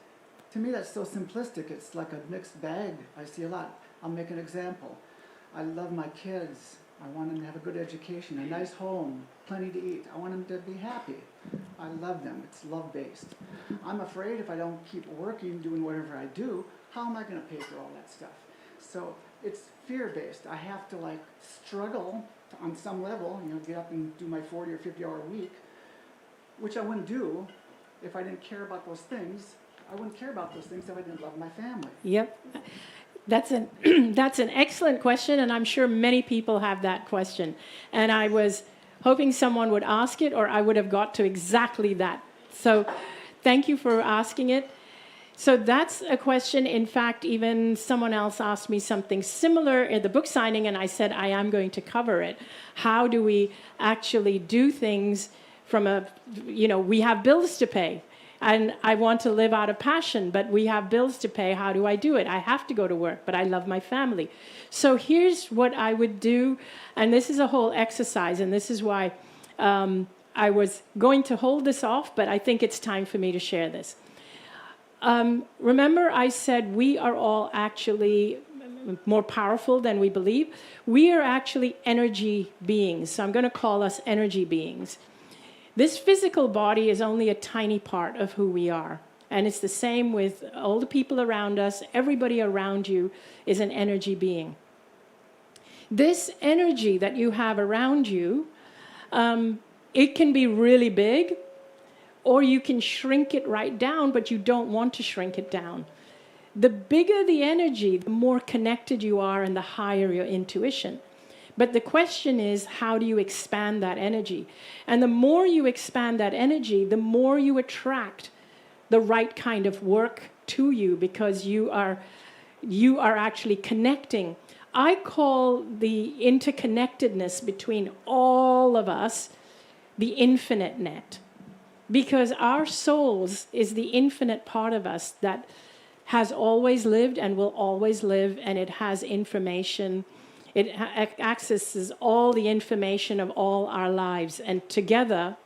S4: To me, that's so simplistic. It's like a mixed bag. I see a lot. I'll make an example. I love my kids. I want them to have a good education, a nice home, plenty to eat. I want them to be happy. I love them. It's love-based. I'm afraid if I don't keep working, doing whatever I do, how am I going to pay for all that stuff? So it's fear-based. I have to, like, struggle on some level, get up and do my 40 or 50-hour week, which I wouldn't do if I didn't care about those things. I wouldn't care about those things if I didn't love my family.
S2: Yep. That's an that's an excellent question, and I'm sure many people have that question. And I was hoping someone would ask it, or I would have got to exactly that. So thank you for asking it. So that's a question. In fact, even someone else asked me something similar at the book signing, and I said, I am going to cover it. How do we actually do things from we have bills to pay. And I want to live out of passion, but we have bills to pay. How do I do it? I have to go to work, but I love my family. So here's what I would do. And this is a whole exercise, and this is why I was going to hold this off, but I think it's time for me to share this. Remember I said we are all actually more powerful than we believe? We are actually energy beings. So I'm going to call us energy beings. This physical body is only a tiny part of who we are. And it's the same with all the people around us. Everybody around you is an energy being. This energy that you have around you, it can be really big, or you can shrink it right down, but you don't want to shrink it down. The bigger the energy, the more connected you are and the higher your intuition. But the question is, how do you expand that energy? And the more you expand that energy, the more you attract the right kind of work to you, because you are actually connecting. I call the interconnectedness between all of us the infinite net. because our souls is the infinite part of us that has always lived and will always live, and it has information. It accesses all the information of all our lives, and together,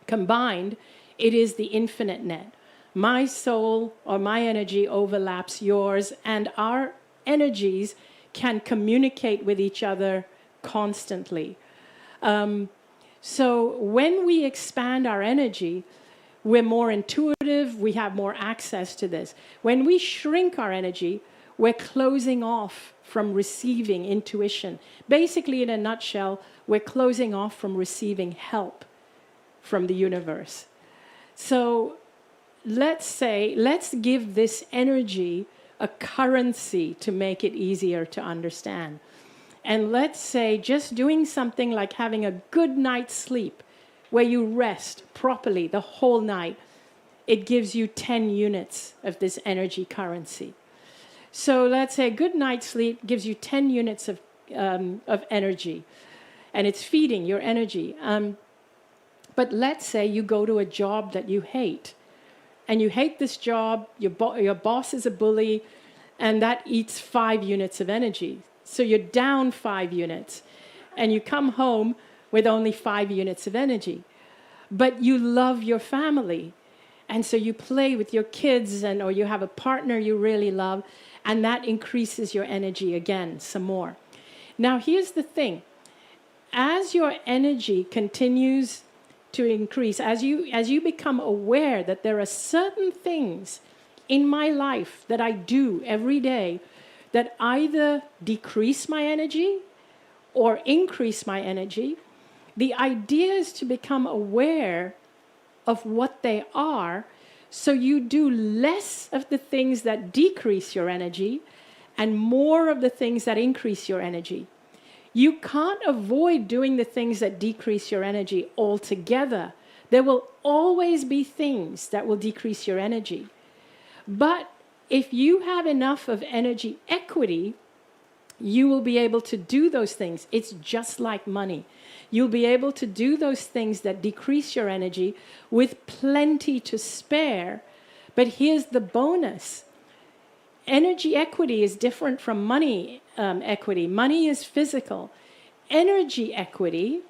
S2: combined, it is the infinite net. My soul or my energy overlaps yours, and our energies can communicate with each other constantly. So when we expand our energy, we're more intuitive, we have more access to this. When we shrink our energy, we're closing off from receiving intuition. Basically, in a nutshell, we're closing off from receiving help from the universe. So let's give this energy a currency to make it easier to understand. And let's say just doing something like having a good night's sleep, where you rest properly the whole night, it gives you 10 units of this energy currency. So let's say a good night's sleep gives you 10 units of energy, and it's feeding your energy. But let's say you go to a job that you hate, and you hate this job, your boss is a bully, and that eats 5 units of energy. So you're down 5 units, and you come home with only 5 units of energy. But you love your family, and so you play with your kids, or you have a partner you really love, and that increases your energy again some more. Now here's the thing. As your energy continues to increase, as you become aware that there are certain things in my life that I do every day that either decrease my energy or increase my energy, the idea is to become aware of what they are, so you do less of the things that decrease your energy and more of the things that increase your energy. You can't avoid doing the things that decrease your energy altogether. There will always be things that will decrease your energy. But if you have enough of energy equity, you will be able to do those things. It's just like money. You'll be able to do those things that decrease your energy with plenty to spare. But here's the bonus. Energy equity is different from money equity. Money is physical. Energy equity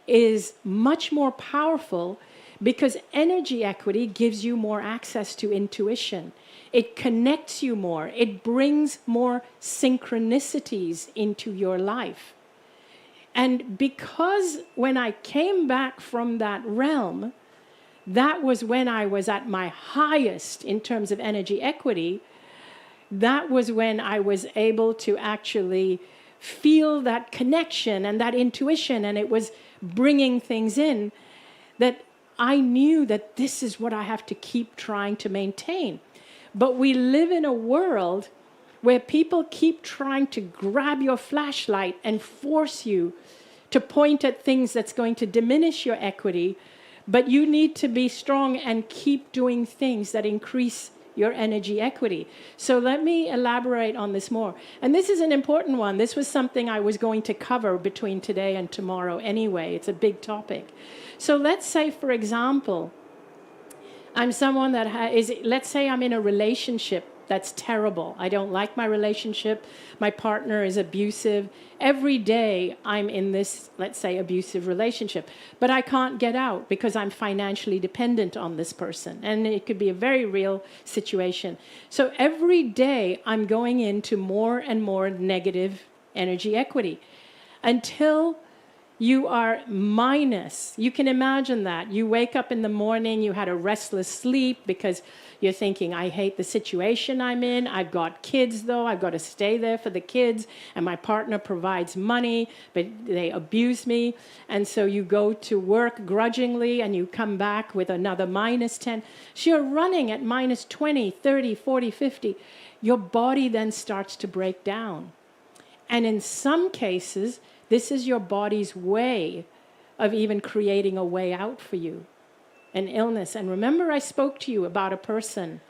S2: is much more powerful because energy equity gives you more access to intuition. It connects you more. It brings more synchronicities into your life. And because when I came back from that realm, that was when I was at my highest in terms of energy equity. That was when I was able to actually feel that connection and that intuition, and it was bringing things in that I knew that this is what I have to keep trying to maintain. But we live in a world where people keep trying to grab your flashlight and force you to point at things that's going to diminish your equity, but you need to be strong and keep doing things that increase your energy equity. So let me elaborate on this more. And this is an important one. This was something I was going to cover between today and tomorrow anyway. It's a big topic. So let's say, for example, I'm someone that let's say I'm in a relationship that's terrible. I don't like my relationship. My partner is abusive. Every day I'm in this, let's say, abusive relationship. But I can't get out because I'm financially dependent on this person. And it could be a very real situation. So every day I'm going into more and more negative energy equity until you are minus. You can imagine that. You wake up in the morning, you had a restless sleep because you're thinking, I hate the situation I'm in. I've got kids, though. I've got to stay there for the kids. And my partner provides money, but they abuse me. And so you go to work grudgingly and you come back with another minus 10. So you're running at minus 20, 30, 40, 50. Your body then starts to break down. And in some cases, this is your body's way of even creating a way out for you, an illness. And remember, I spoke to you about a person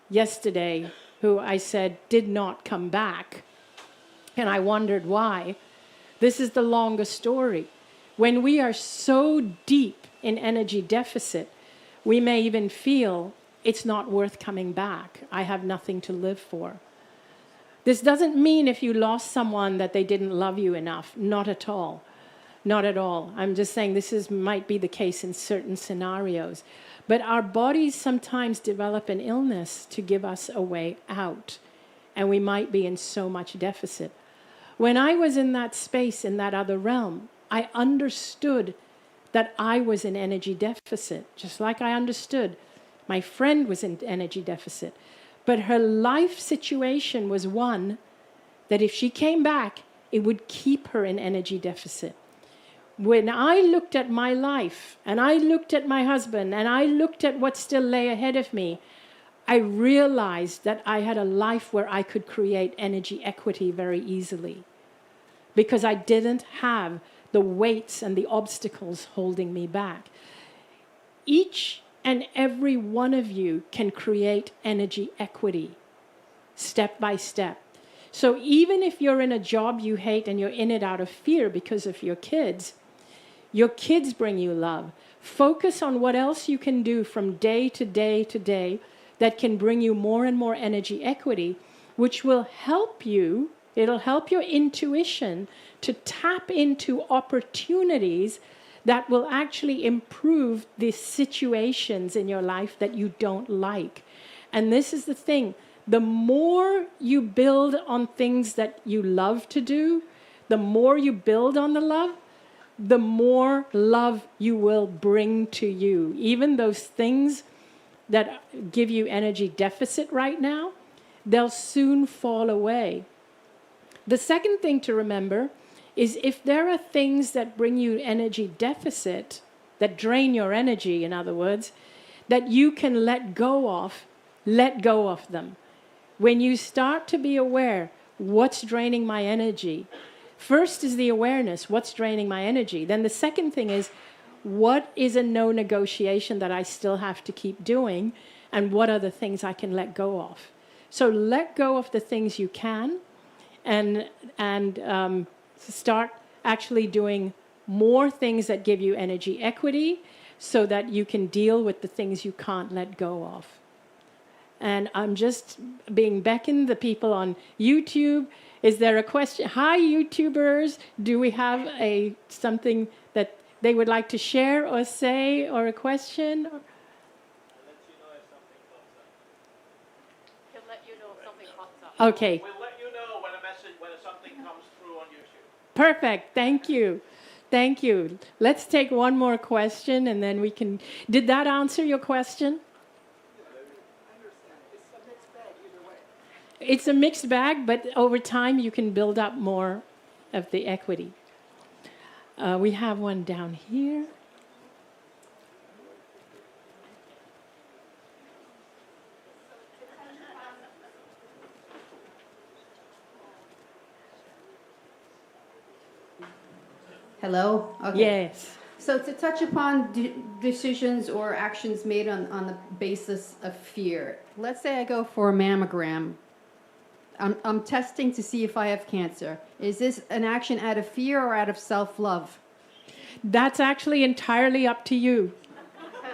S2: yesterday who I said did not come back. And I wondered why. This is the longest story. When we are so deep in energy deficit, we may even feel it's not worth coming back. I have nothing to live for. This doesn't mean if you lost someone that they didn't love you enough. Not at all. Not at all. I'm just saying might be the case in certain scenarios. But our bodies sometimes develop an illness to give us a way out. And we might be in so much deficit. When I was in that space, in that other realm, I understood that I was in energy deficit, just like I understood my friend was in energy deficit. But her life situation was one that if she came back, it would keep her in energy deficit. When I looked at my life, and I looked at my husband, and I looked at what still lay ahead of me, I realized that I had a life where I could create energy equity very easily, because I didn't have the weights and the obstacles holding me back. Each and every one of you can create energy equity, step by step. So even if you're in a job you hate and you're in it out of fear because of your kids bring you love. Focus on what else you can do from day to day to day that can bring you more and more energy equity, which will help you. It'll help your intuition to tap into opportunities that will actually improve the situations in your life that you don't like. And this is the thing. The more you build on things that you love to do, the more you build on the love, the more love you will bring to you. Even those things that give you energy deficit right now, they'll soon fall away. The second thing to remember is if there are things that bring you energy deficit, that drain your energy, in other words, that you can let go of them. When you start to be aware, what's draining my energy? First is the awareness, what's draining my energy? Then the second thing is, what is a no negotiation that I still have to keep doing? And what are the things I can let go of? So let go of the things you can, and start actually doing more things that give you energy equity so that you can deal with the things you can't let go of. And I'm just being beckoned, the people on YouTube. Is there a question? Hi, YouTubers. Do we have something that they would like to share or say, or a question?
S5: I'll let you know if something pops up.
S2: Okay.
S6: We'll let you know when something comes through on YouTube.
S2: Perfect. Thank you. Thank you. Let's take one more question and then we can... Did that answer your question? It's a mixed bag, but over time you can build up more of the equity. We have one down here.
S7: Hello? Okay.
S2: Yes.
S7: So to touch upon decisions or actions made on the basis of fear. Let's say I go for a mammogram. I'm testing to see if I have cancer. Is this an action out of fear or out of self-love?
S2: That's actually entirely up to you.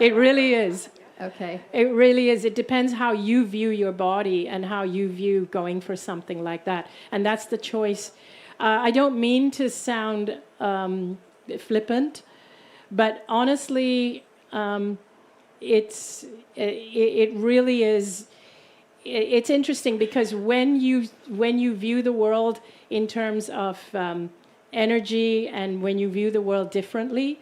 S2: It really is.
S7: Okay.
S2: It really is. It depends how you view your body and how you view going for something like that. And that's the choice. I don't mean to sound flippant, but honestly, it really is. It's interesting because when you view the world in terms of energy and when you view the world differently,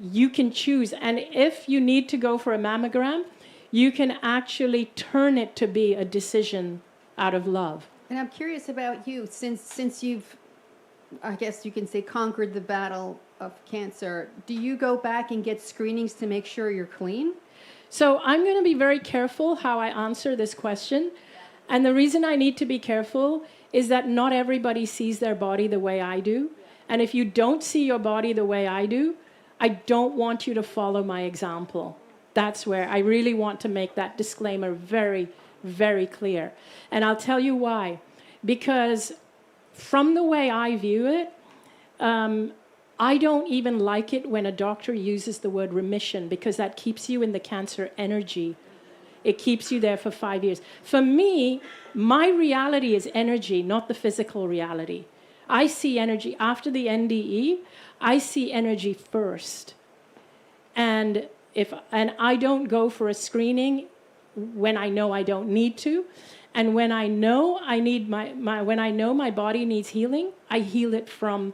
S2: you can choose. And if you need to go for a mammogram, you can actually turn it to be a decision out of love.
S7: And I'm curious about you, since you've, I guess you can say, conquered the battle of cancer, do you go back and get screenings to make sure you're clean?
S2: So I'm going to be very careful how I answer this question. And the reason I need to be careful is that not everybody sees their body the way I do. And if you don't see your body the way I do, I don't want you to follow my example. That's where I really want to make that disclaimer very, very clear. And I'll tell you why. Because from the way I view it, I don't even like it when a doctor uses the word remission, because that keeps you in the cancer energy. It keeps you there for 5 years. For me, my reality is energy, not the physical reality. I see energy after the NDE. I see energy first. And I don't go for a screening when I know I don't need to. And when I know I need when I know my body needs healing, I heal it from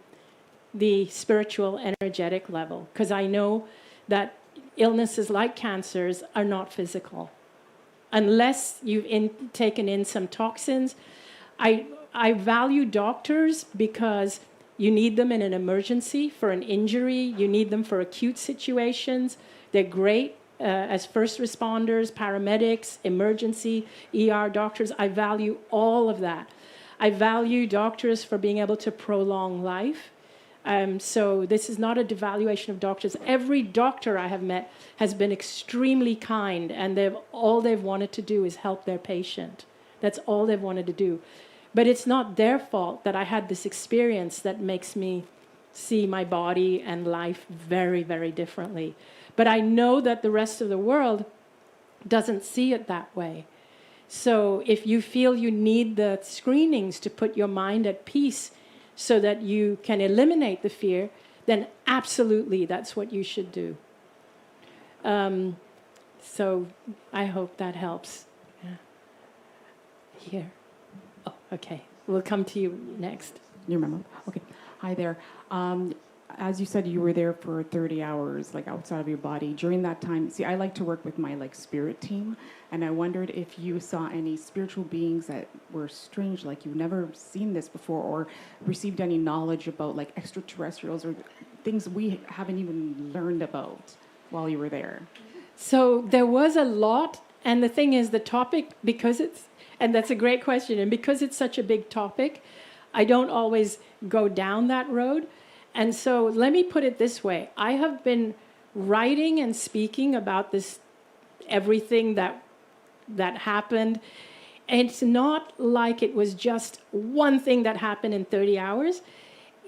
S2: the spiritual energetic level, because I know that illnesses like cancers are not physical. Unless you've taken in some toxins. I value doctors because you need them in an emergency for an injury. You need them for acute situations. They're great as first responders, paramedics, emergency, ER doctors. I value all of that. I value doctors for being able to prolong life. So this is not a devaluation of doctors. Every doctor I have met has been extremely kind, and all they've wanted to do is help their patient. That's all they've wanted to do. But it's not their fault that I had this experience that makes me see my body and life very, very differently. But I know that the rest of the world doesn't see it that way. So if you feel you need the screenings to put your mind at peace so that you can eliminate the fear, then absolutely that's what you should do. So I hope that helps. Yeah. Here. Oh, okay. We'll come to you next.
S5: You remember? Okay. Hi there. As you said, you were there for 30 hours, like outside of your body. During that time, see, I like to work with my spirit team, and I wondered if you saw any spiritual beings that were strange, like you've never seen this before, or received any knowledge about extraterrestrials or things we haven't even learned about while you were there.
S2: So there was a lot, and the thing is, the topic, and that's a great question, and because it's such a big topic, I don't always go down that road. And so let me put it this way. I have been writing and speaking about this, everything that happened. And it's not like it was just one thing that happened in 30 hours.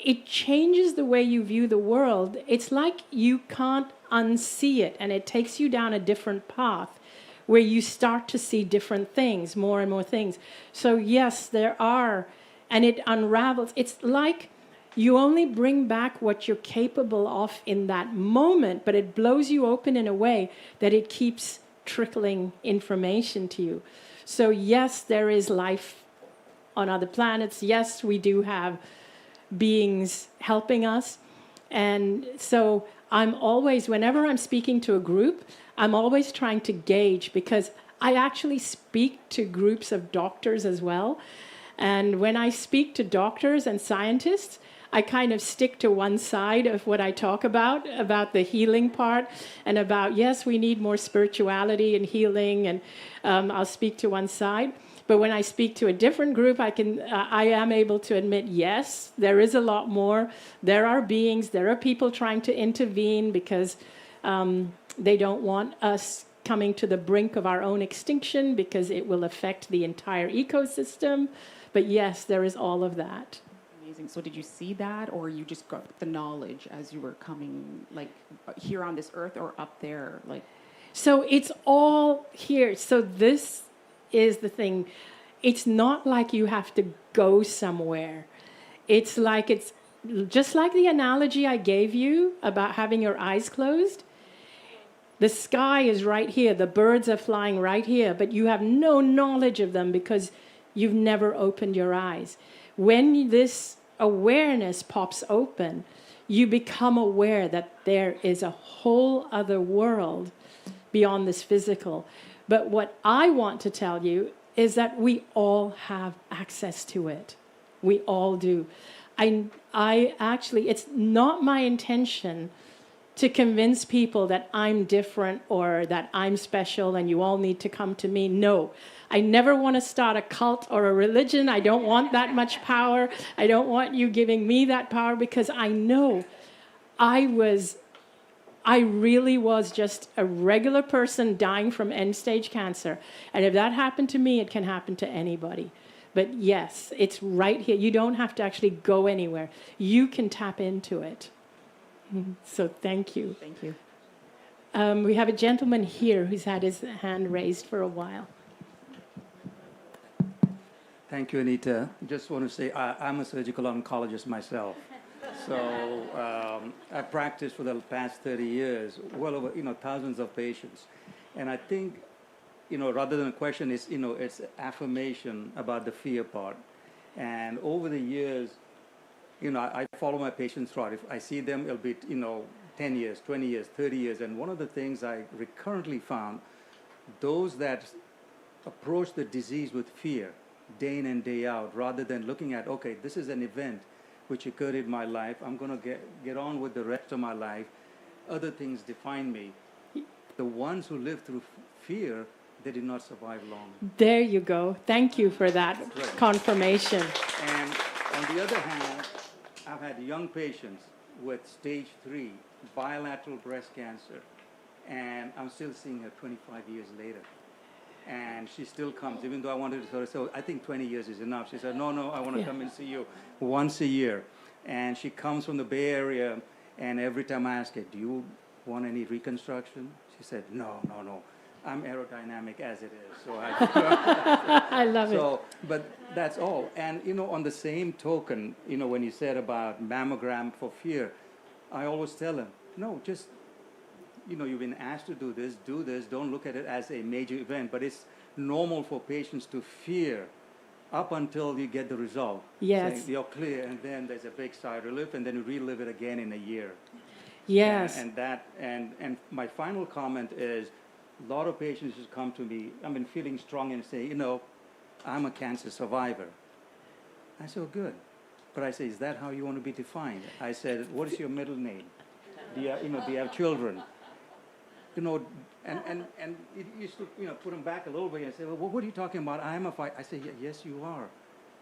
S2: It changes the way you view the world. It's like you can't unsee it, and it takes you down a different path where you start to see different things, more and more things. So yes, there are, and it unravels. It's like you only bring back what you're capable of in that moment, but it blows you open in a way that it keeps trickling information to you. So yes, there is life on other planets. Yes, we do have beings helping us. And so I'm always, whenever I'm speaking to a group, I'm always trying to gauge, because I actually speak to groups of doctors as well. And when I speak to doctors and scientists, I kind of stick to one side of what I talk about the healing part, and about, yes, we need more spirituality and healing, and I'll speak to one side. But when I speak to a different group, I am able to admit, yes, there is a lot more. There are beings, there are people trying to intervene because they don't want us coming to the brink of our own extinction, because it will affect the entire ecosystem. But yes, there is all of that.
S5: Amazing. So did you see that, or you just got the knowledge as you were coming, here on this earth or up there?
S2: So it's all here. So this is the thing. It's not like you have to go somewhere. It's just like the analogy I gave you about having your eyes closed. The sky is right here. The birds are flying right here, but you have no knowledge of them because you've never opened your eyes. When this awareness pops open, you become aware that there is a whole other world beyond this physical. But what I want to tell you is that we all have access to it. We all do. I actually, it's not my intention to convince people that I'm different or that I'm special and you all need to come to me. No, I never want to start a cult or a religion. I don't want that much power. I don't want you giving me that power, because I know I really was just a regular person dying from end-stage cancer. And if that happened to me, it can happen to anybody. But yes, it's right here. You don't have to actually go anywhere. You can tap into it. So thank you.
S5: Thank you.
S2: We have a gentleman here who's had his hand raised for a while.
S8: Thank you, Anita. Just want to say I'm a surgical oncologist myself. So I've practiced for the past 30 years, well over, thousands of patients. And I think, rather than a question, it's affirmation about the fear part. And over the years, I follow my patients throughout. If I see them, it'll be, 10 years, 20 years, 30 years. And one of the things I recurrently found, those that approach the disease with fear, day in and day out, rather than looking at, okay, this is an event which occurred in my life, I'm going to get on with the rest of my life, other things define me. The ones who live through fear, they did not survive long.
S2: There you go. Thank you for that confirmation.
S8: And on the other hand, I've had young patients with stage 3 bilateral breast cancer, and I'm still seeing her 25 years later. And she still comes, even though I wanted to so I think 20 years is enough. She said, no, I want to come and see you once a year. And she comes from the Bay Area, and every time I ask her, do you want any reconstruction? She said, no. I'm aerodynamic as it is. So
S2: I love it.
S8: But that's all. And, on the same token, when you said about mammogram for fear, I always tell them, no, just you've been asked to do this, don't look at it as a major event, but it's normal for patients to fear up until you get the result.
S2: Yes.
S8: Saying you're clear, and then there's a big sigh of relief, and then you relive it again in a year.
S2: Yes.
S8: And my final comment is, a lot of patients just come to me, I've been feeling strong and say, I'm a cancer survivor. I said, oh, good. But I say, is that how you want to be defined? I said, what is your middle name? Do you have children? And it used to, put them back a little bit and say, well, what are you talking about? I am a fighter. I say, yes, you are.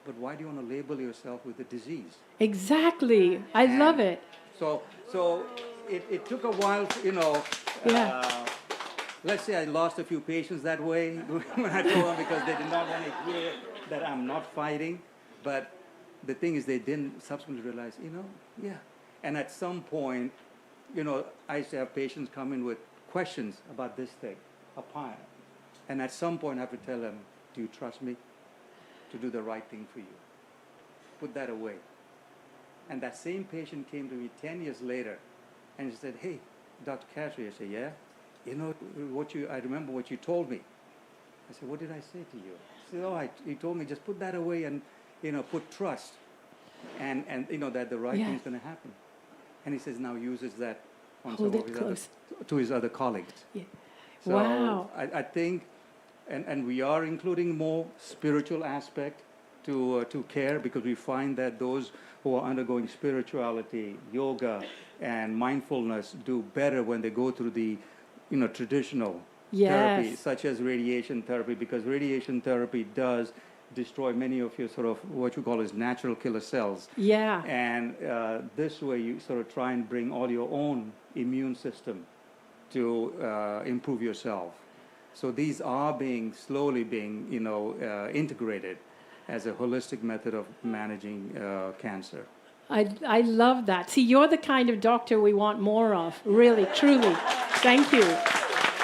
S8: But why do you want to label yourself with a disease?
S2: Exactly. I love it.
S8: So it took a while, let's say I lost a few patients that way when I told them, because they did not want to hear that I'm not fighting. But the thing is, they didn't subsequently realize, yeah. And at some point, I used to have patients come in with questions about this thing, a pile. And at some point I have to tell them, do you trust me to do the right thing for you? Put that away. And that same patient came to me 10 years later and she said, hey, Dr. Kashri. I said, yeah? I remember what you told me. I said, what did I say to you? He said, you told me just put that away and, put trust. And that the right thing's going to happen. And he says now uses that on some of his other colleagues. Yeah. So
S2: wow.
S8: I think, and we are including more spiritual aspect to care, because we find that those who are undergoing spirituality, yoga, and mindfulness do better when they go through the traditional therapy, such as radiation therapy, because radiation therapy does destroy many of your sort of what you call as natural killer cells.
S2: Yeah.
S8: And this way you sort of try and bring all your own immune system to improve yourself. So these are slowly being integrated as a holistic method of managing cancer.
S2: I love that. See, you're the kind of doctor we want more of, really, truly. Thank you.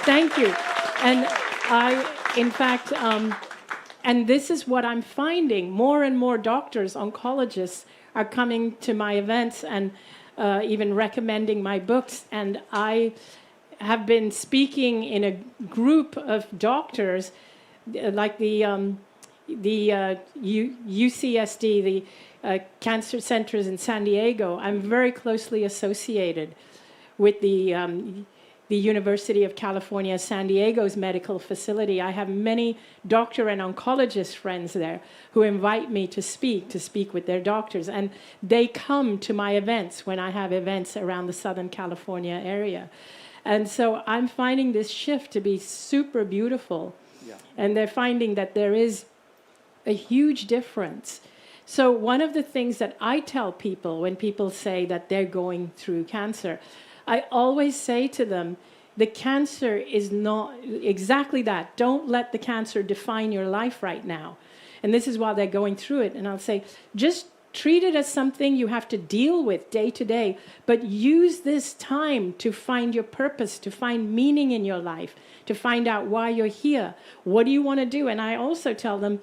S2: Thank you. And in fact, and this is what I'm finding. More and more doctors, oncologists, are coming to my events and even recommending my books. And I have been speaking in a group of doctors, like the UCSD, the cancer centers in San Diego. I'm very closely associated with the University of California, San Diego's medical facility. I have many doctor and oncologist friends there who invite me to speak with their doctors. And they come to my events when I have events around the Southern California area. And so I'm finding this shift to be super beautiful. Yeah. And they're finding that there is a huge difference. So one of the things that I tell people when people say that they're going through cancer, I always say to them, the cancer is not exactly that. Don't let the cancer define your life right now. And this is while they're going through it. And I'll say, just treat it as something you have to deal with day to day, but use this time to find your purpose, to find meaning in your life, to find out why you're here. What do you want to do? And I also tell them,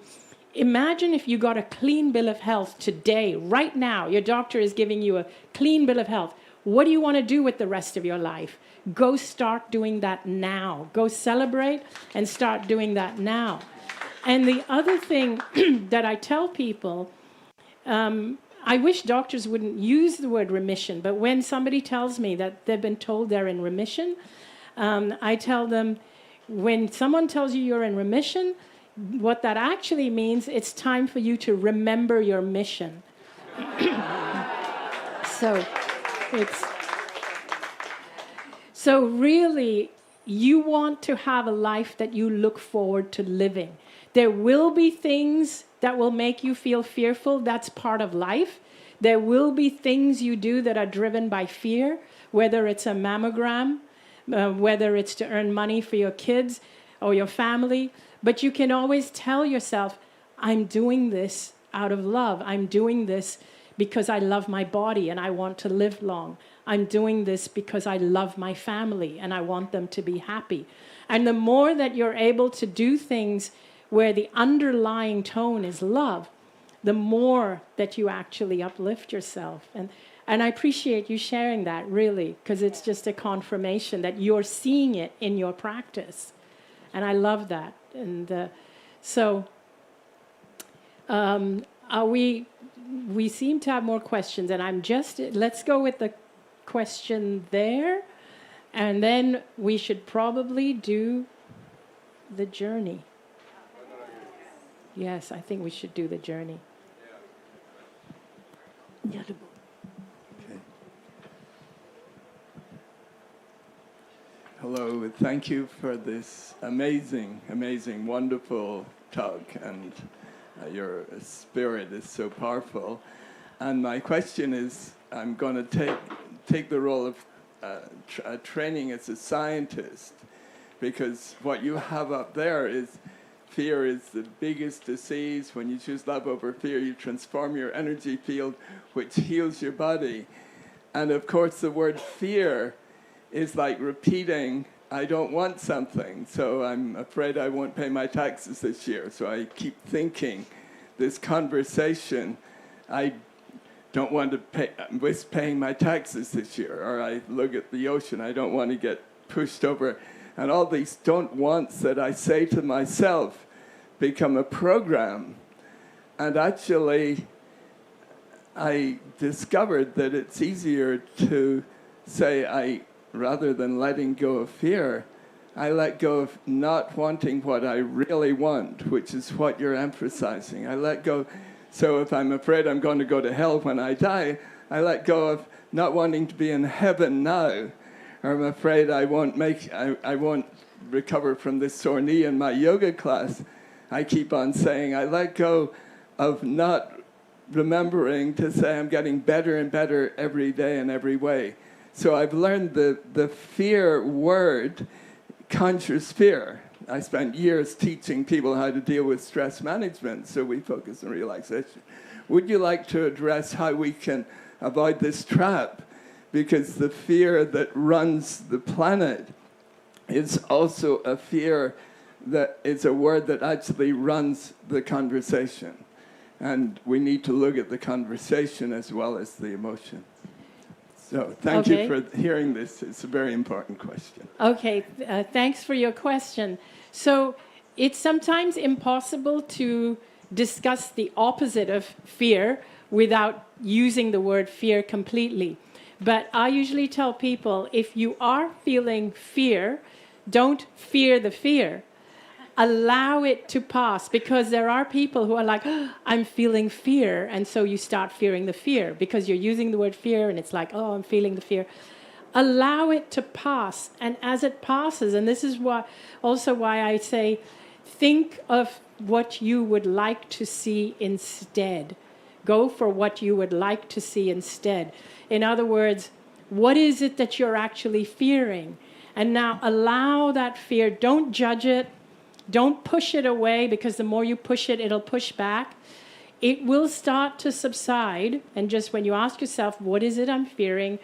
S2: imagine if you got a clean bill of health today, right now. Your doctor is giving you a clean bill of health. What do you want to do with the rest of your life? Go start doing that now. Go celebrate and start doing that now. And the other thing that I tell people, I wish doctors wouldn't use the word remission, but when somebody tells me that they've been told they're in remission, I tell them, when someone tells you you're in remission, what that actually means, it's time for you to remember your mission. So really, you want to have a life that you look forward to living. There will be things that will make you feel fearful. That's part of life. There will be things you do that are driven by fear, whether it's a mammogram, whether it's to earn money for your kids or your family. But you can always tell yourself, I'm doing this out of love. I'm doing this because I love my body and I want to live long. I'm doing this because I love my family and I want them to be happy. And the more that you're able to do things where the underlying tone is love, the more that you actually uplift yourself. And I appreciate you sharing that, really, because it's just a confirmation that you're seeing it in your practice. And I love that. And we seem to have more questions, and let's go with the question there, and then we should probably do the journey. Yes, I think we should do the journey.
S9: Okay. Hello, thank you for this amazing, wonderful talk, and your spirit is so powerful. And my question is, I'm going to take the role of training as a scientist, because what you have up there is fear is the biggest disease. When you choose love over fear, you transform your energy field, which heals your body. And of course, the word fear is like repeating, I don't want something, so I'm afraid I won't pay my taxes this year. So I keep thinking this conversation, I don't want to miss paying my taxes this year. Or I look at the ocean, I don't want to get pushed over. And all these don't wants that I say to myself become a program. And actually, I discovered that it's easier to say, rather than letting go of fear, I let go of not wanting what I really want, which is what you're emphasizing. I let go. So if I'm afraid I'm going to go to hell when I die, I let go of not wanting to be in heaven now. Or I'm afraid I won't recover from this sore knee in my yoga class. I keep on saying, I let go of not remembering to say I'm getting better and better every day in every way. So I've learned the fear word conjures fear. I spent years teaching people how to deal with stress management, so we focus on relaxation. Would you like to address how we can avoid this trap? Because the fear that runs the planet is also a fear that is a word that actually runs the conversation. And we need to look at the conversation as well as the emotion. So thank you for hearing this. It's a very important question.
S2: Okay, thanks for your question. So it's sometimes impossible to discuss the opposite of fear without using the word fear completely. But I usually tell people, if you are feeling fear, don't fear the fear. Allow it to pass, because there are people who are like, oh, I'm feeling fear, and so you start fearing the fear because you're using the word fear, and it's like, oh, I'm feeling the fear. Allow it to pass, and as it passes, and this is why I say, think of what you would like to see instead. Go for what you would like to see instead. In other words, what is it that you're actually fearing? And now allow that fear. Don't judge it. Don't push it away, because the more you push it, it'll push back. it will start to subside. And just when you ask yourself, what is it I'm fearing?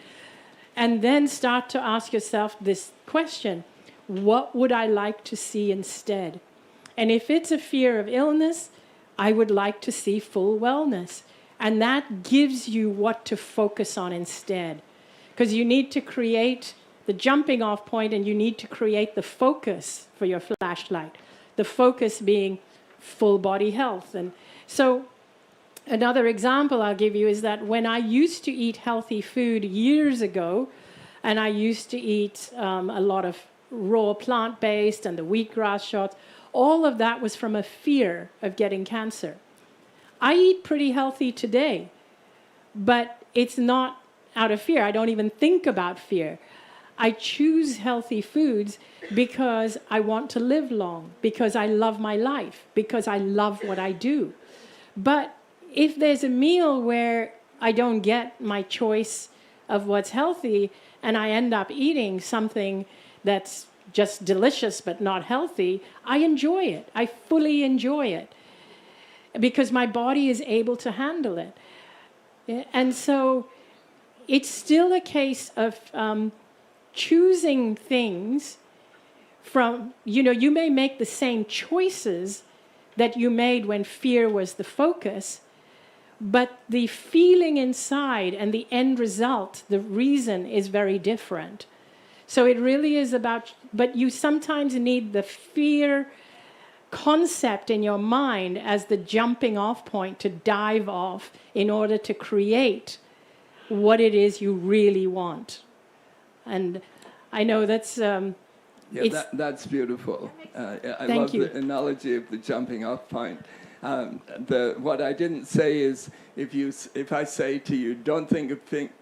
S2: And then start to ask yourself this question, what would I like to see instead? And if it's a fear of illness, I would like to see full wellness. And that gives you what to focus on instead. Because you need to create the jumping off point, and you need to create the focus for your flashlight. The focus being full body health. And so another example I'll give you is that when I used to eat healthy food years ago, and I used to eat a lot of raw plant-based and the wheatgrass shots, all of that was from a fear of getting cancer. I eat pretty healthy today, but it's not out of fear. I don't even think about fear. I choose healthy foods because I want to live long, because I love my life, because I love what I do. But if there's a meal where I don't get my choice of what's healthy and I end up eating something that's just delicious but not healthy, I enjoy it. I fully enjoy it because my body is able to handle it. And so it's still a case of choosing things from, you may make the same choices that you made when fear was the focus, but the feeling inside and the end result, the reason, is very different. So it really is about, but you sometimes need the fear concept in your mind as the jumping off point to dive off in order to create what it is you really want. And I know that's...
S9: that's beautiful. I
S2: Thank
S9: love
S2: you.
S9: the analogy of the jumping off point. What I didn't say is, if I say to you, don't think of pink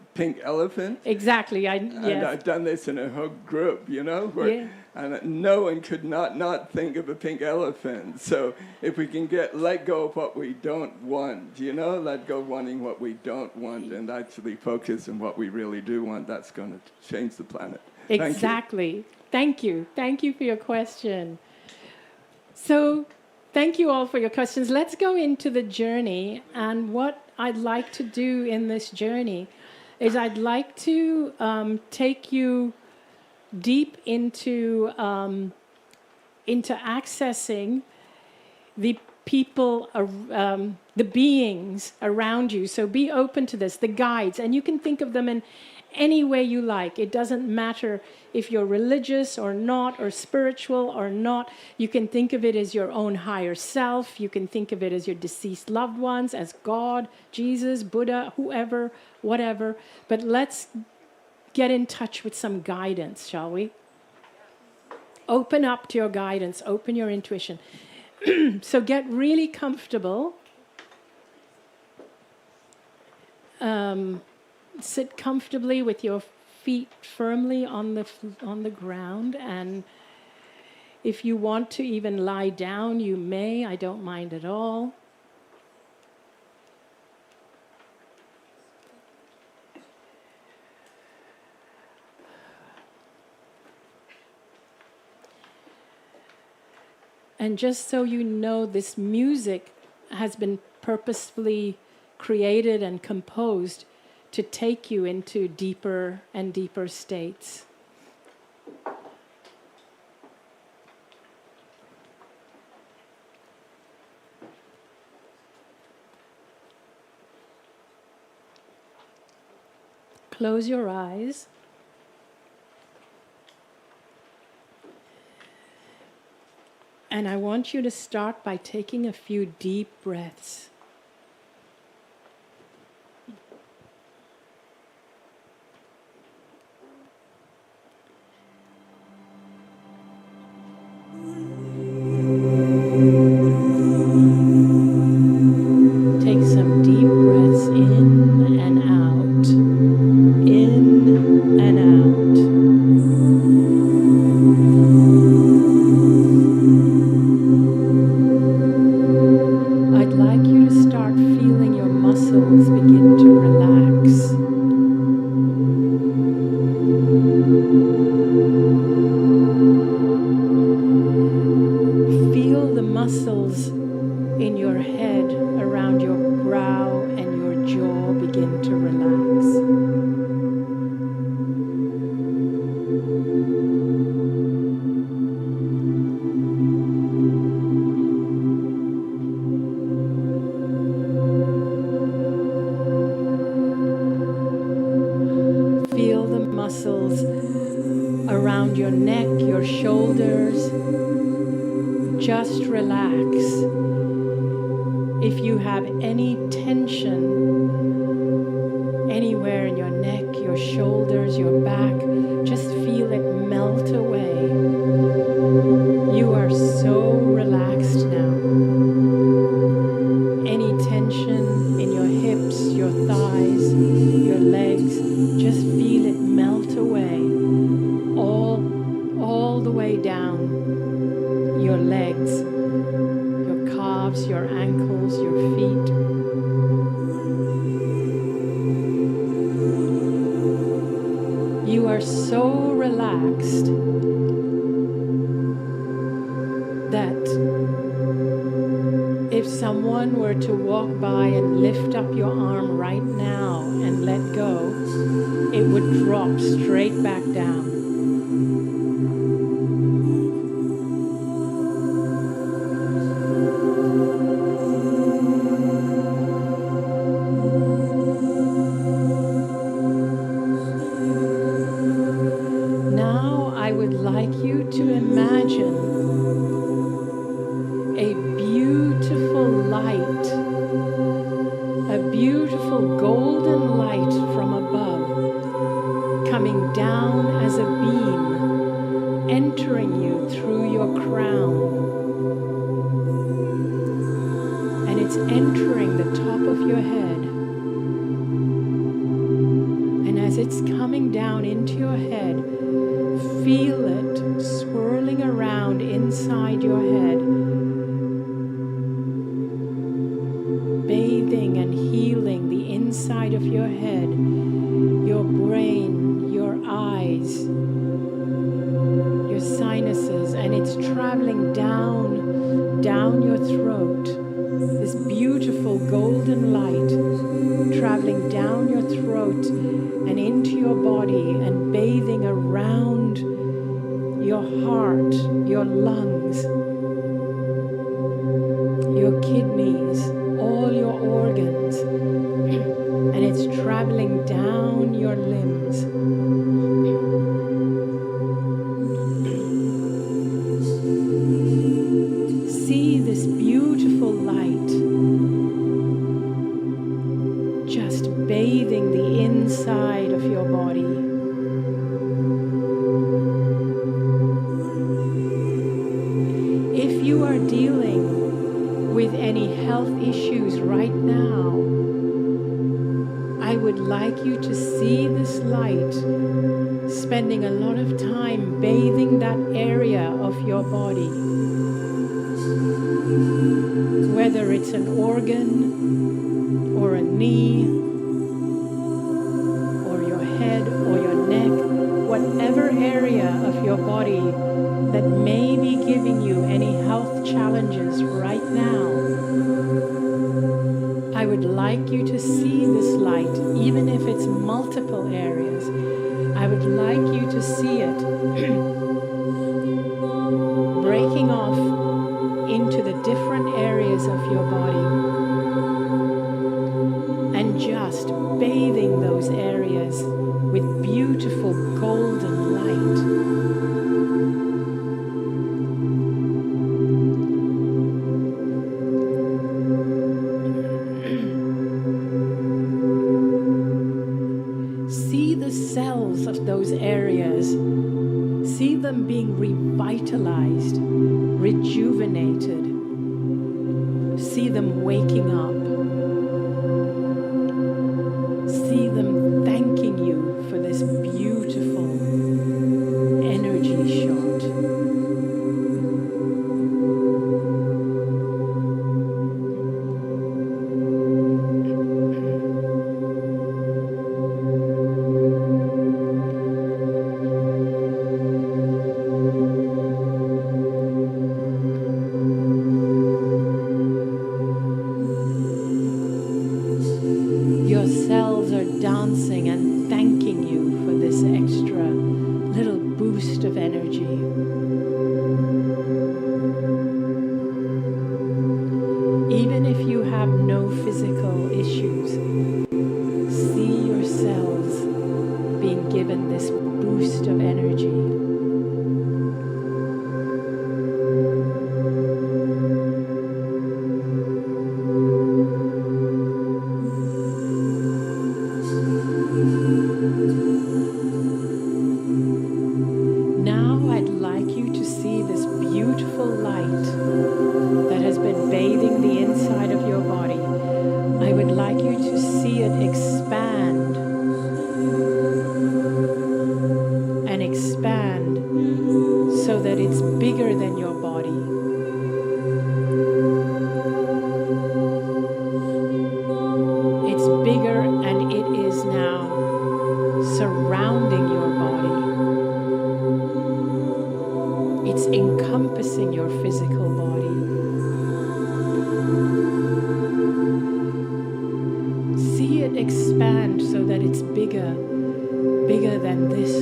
S9: elephant.
S2: Exactly.
S9: And I've done this in a whole group, where, and no one could not think of a pink elephant. So if we can let go of what we don't want, let go of wanting what we don't want and actually focus on what we really do want, that's going to change the planet.
S2: Exactly. Thank you. Thank you for your question. So thank you all for your questions. Let's go into the journey. And what I'd like to do in this journey is I'd like to take you deep into accessing the people, the beings around you. So be open to this, the guides. And you can think of them in any way you like. It doesn't matter if you're religious or not, or spiritual or not. You can think of it as your own higher self. You can think of it as your deceased loved ones, as God, Jesus, Buddha, whoever, whatever. But let's get in touch with some guidance, shall we? Open up to your guidance. Open your intuition. So get really comfortable. Sit comfortably with your feet firmly on the ground, and if you want to even lie down, you may. I don't mind at all. And just so you know, this music has been purposefully created and composed to take you into deeper and deeper states. Close your eyes. And I want you to start by taking a few deep breaths. Take some deep breaths in and out. In and out. I'd like you to start feeling your muscles begin to relax. Feel the muscles in your head, around your muscles around your neck, your shoulders. Just relax. If you have any tension anywhere in your neck, your shoulders, your back, just feel it melt away. You are so relaxed now. Any tension in your hips, your thighs, your legs, just feel it melt away. All the way down your legs, your calves, your ankles, your feet. You are so relaxed that if someone were to walk by and lift up your arm right now and let go, it would drop straight back down. Now I would like you to imagine a beautiful light, a beautiful golden light from above, coming down as a beam, entering you through your crown. And it's entering the top of your head. And as it's coming down into your head, feel it swirling around inside your head, bathing and healing the inside of your head, your brain, your eyes, your sinuses, and it's traveling down your throat. This beautiful golden light traveling down your throat and into your body and bathing around your heart, your lungs, your kidneys, all your organs, and it's traveling down your limbs. See this beautiful light just bathing the inside of your body. If you are dealing with any health issues right now, I would like you to see this light spending a lot of time bathing that area of your body. Whether it's an organ or a knee or your head or your neck, whatever area of your body that may be giving you any health challenges right now, I would like you to see this light, even if it's multiple areas. I would like you to see it breaking off into the different areas of your body and just bathing those areas with beautiful golden light. See the cells of those areas. See them being revitalized, rejuvenated. See them waking up. See them thanking you for this beautiful energy shot. Your cells are dancing given this boost of energy. Now I'd like you to see this beautiful light that has been bathing the inside of your body. I would like you to see it expand and expand so that it's bigger than your body. It's bigger and it is now surrounding your body. It's encompassing your physical body. See it expand so that it's bigger than this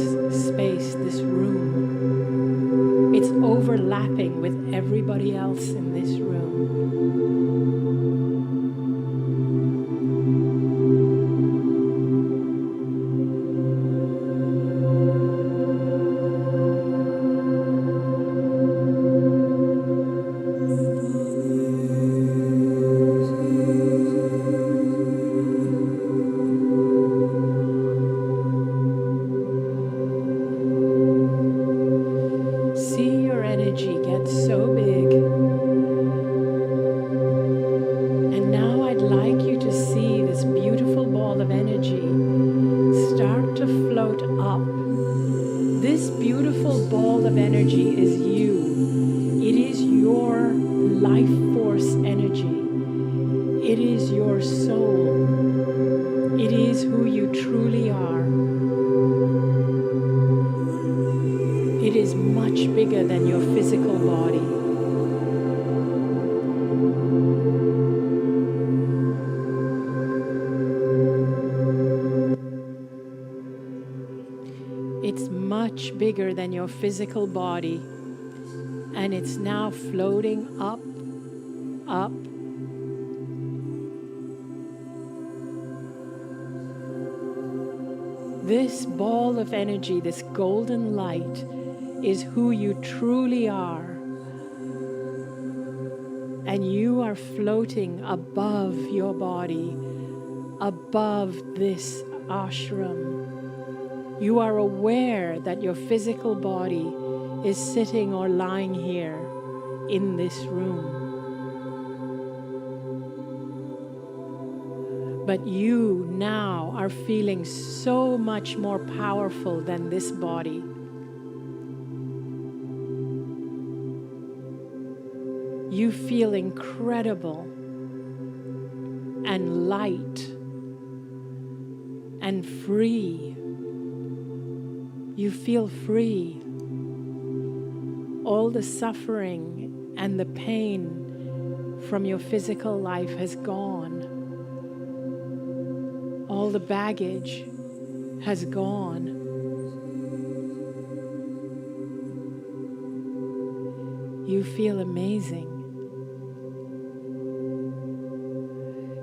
S2: space, this room. It's overlapping with everybody else in this room. See your energy get so big. And now I'd like you to see this beautiful ball of energy start to float up. This beautiful ball of energy is you. It is your life force energy. It is your soul. It is who you truly are. It is much bigger than your physical body. It's much bigger than your physical body, and it's now floating up, up. This ball of energy, this golden light, is who you truly are. And you are floating above your body, above this ashram. You are aware that your physical body is sitting or lying here in this room. But you now are feeling so much more powerful than this body. You feel incredible and light and free. You feel free. All the suffering and the pain from your physical life has gone. All the baggage has gone. You feel amazing.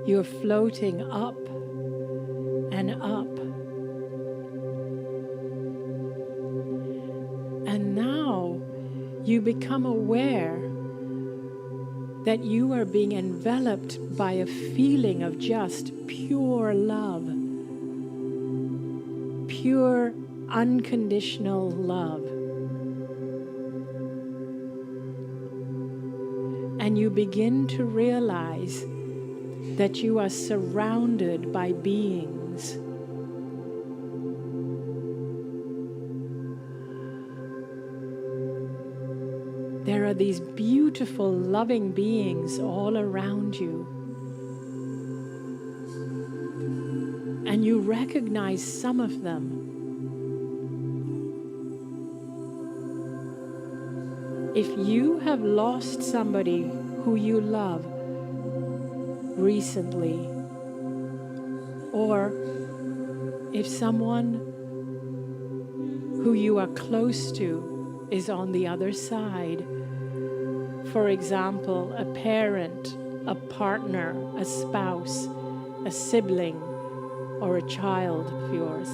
S2: You're floating up and up. And now you become aware that you are being enveloped by a feeling of just pure love, pure unconditional love. And you begin to realize that you are surrounded by beings. There are these beautiful, loving beings all around you. And you recognize some of them. If you have lost somebody who you love recently, or if someone who you are close to is on the other side, for example, a parent, a partner, a spouse, a sibling, or a child of yours,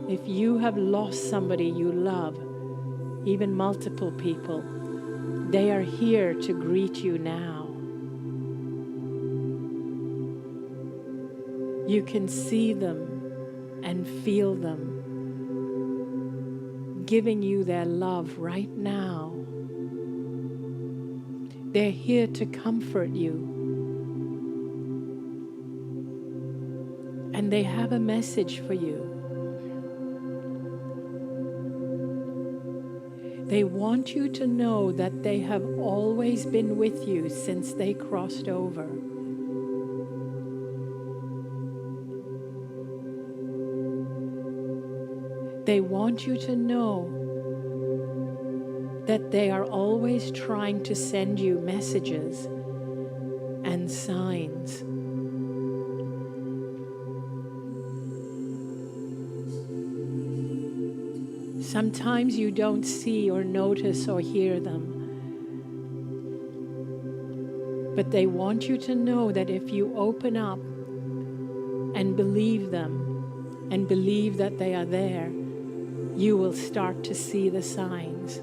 S2: If you have lost somebody you love, even multiple people, they are here to greet you now. You can see them and feel them giving you their love right now. They're here to comfort you. And they have a message for you. They want you to know that they have always been with you since they crossed over. They want you to know that they are always trying to send you messages and signs. Sometimes you don't see or notice or hear them. But they want you to know that if you open up and believe them and believe that they are there, you will start to see the signs.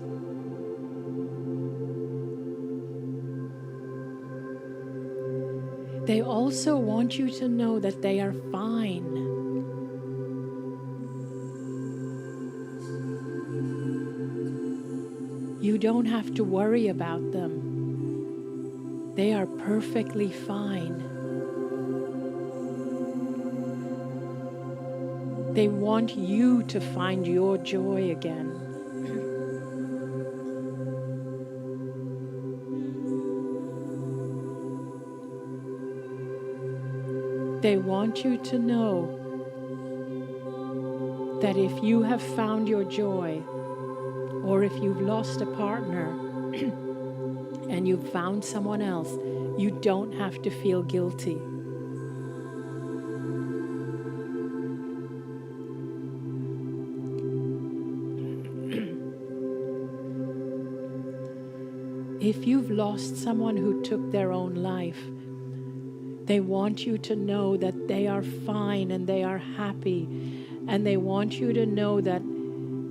S2: They also want you to know that they are fine. You don't have to worry about them. They are perfectly fine. They want you to find your joy again. They want you to know that if you have found your joy, or if you've lost a partner and you've found someone else, you don't have to feel guilty. If you've lost someone who took their own life, they want you to know that they are fine and they are happy, and they want you to know that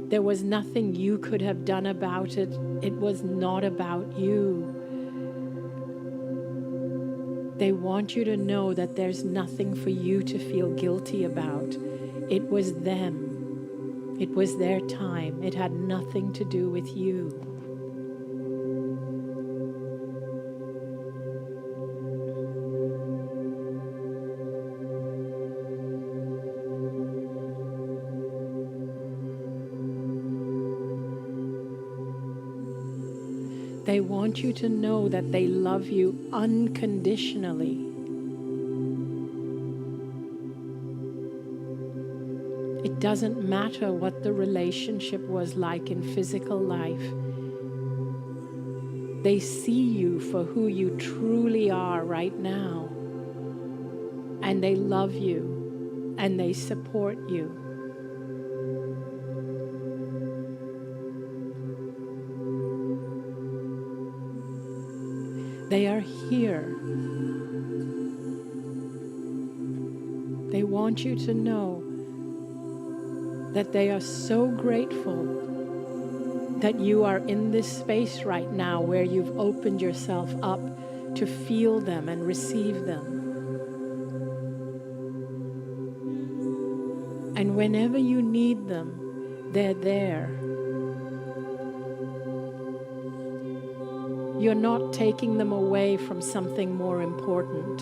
S2: there was nothing you could have done about it. It was not about you. They want you to know that there's nothing for you to feel guilty about. It was them. It was their time. It had nothing to do with you. They want you to know that they love you unconditionally. It doesn't matter what the relationship was like in physical life. They see you for who you truly are right now. And they love you and they support you. They are here. They want you to know that they are so grateful that you are in this space right now where you've opened yourself up to feel them and receive them. And whenever you need them, they're there. You're not taking them away from something more important.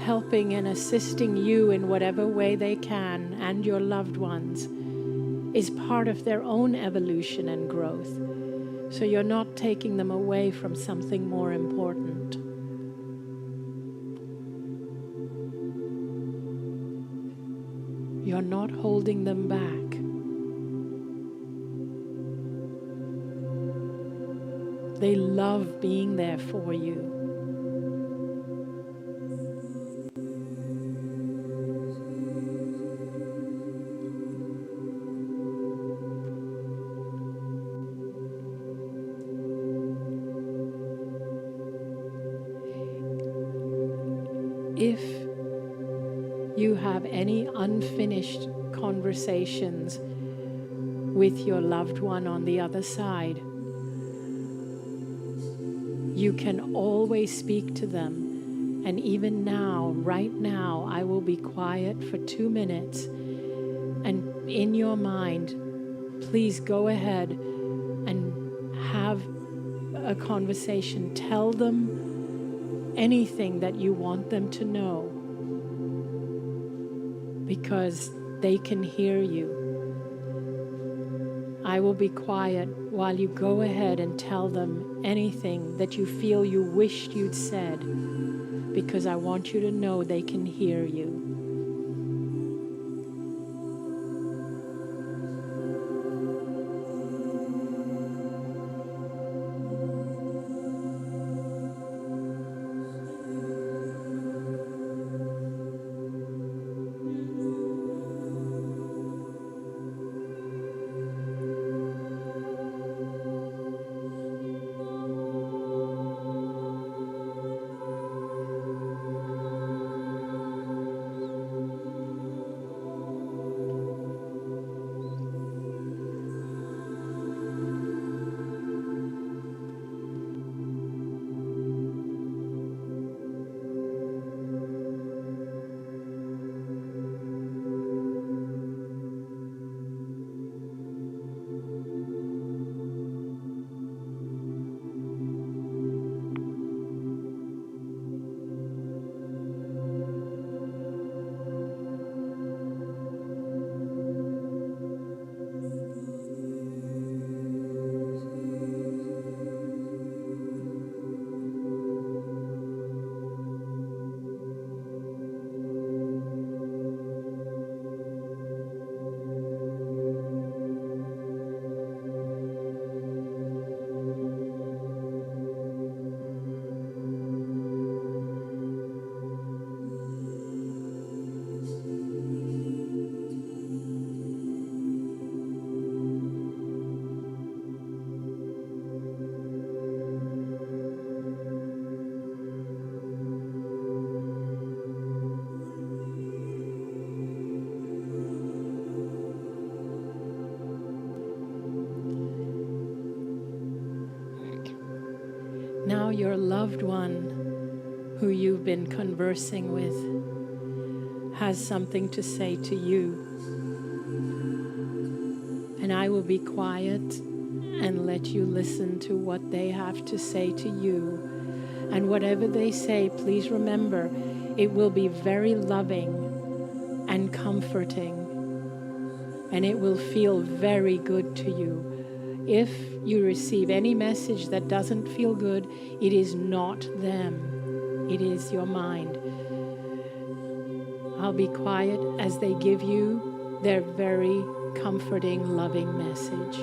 S2: Helping and assisting you in whatever way they can and your loved ones is part of their own evolution and growth. So you're not taking them away from something more important. You're not holding them back. They love being there for you. if you have any unfinished conversations with your loved one on the other side, you can always speak to them. And even now, right now, I will be quiet for 2 minutes. And in your mind, please go ahead and have a conversation. Tell them anything that you want them to know, because they can hear you. I will be quiet while you go ahead and tell them anything that you feel you wished you'd said, because I want you to know they can hear you. Now your loved one who you've been conversing with has something to say to you. And I will be quiet and let you listen to what they have to say to you. And whatever they say, please remember, it will be very loving and comforting. And it will feel very good to you. If you receive any message that doesn't feel good, it is not them. It is your mind. I'll be quiet as they give you their very comforting, loving message.